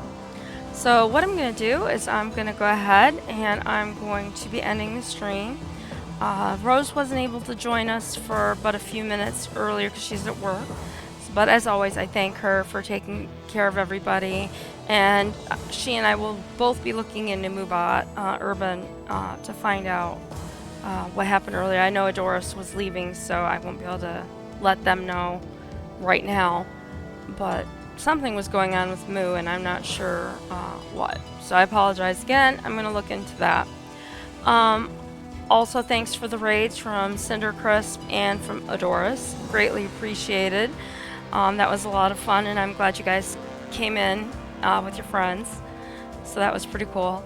So what I'm going to do is I'm going to go ahead and I'm going to be ending the stream. Rose wasn't able to join us for but a few minutes earlier because she's at work. But as always, I thank her for taking care of everybody. And she and I will both be looking into Mubat Urban to find out what happened earlier. I know Adoris was leaving, so I won't be able to let them know right now. But something was going on with Moo, and I'm not sure what. So I apologize again. I'm going to look into that. Also, thanks for the raids from Cinder Crisp and from Adoris. Greatly appreciated. That was a lot of fun, and I'm glad you guys came in with your friends. So that was pretty cool.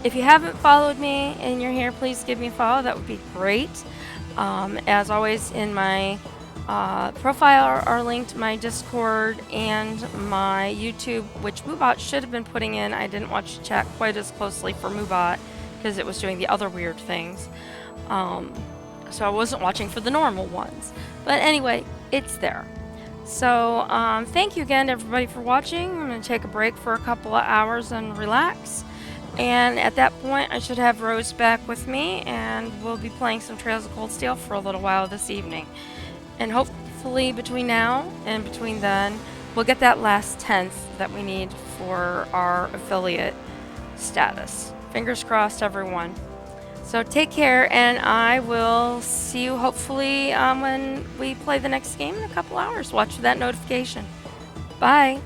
If you haven't followed me and you're here, please give me a follow. That would be great. As always, in my profile are linked my Discord and my YouTube, which Moobot should have been putting in. I didn't watch the chat quite as closely for Moobot because it was doing the other weird things. So I wasn't watching for the normal ones. But anyway, it's there. So thank you again to everybody for watching. I'm going to take a break for a couple of hours and relax. And at that point, I should have Rose back with me, and we'll be playing some Trails of Cold Steel for a little while this evening. And hopefully between now and between then, we'll get that last 10th that we need for our affiliate status. Fingers crossed, everyone. So take care, and I will see you hopefully when we play the next game in a couple hours. Watch for that notification. Bye.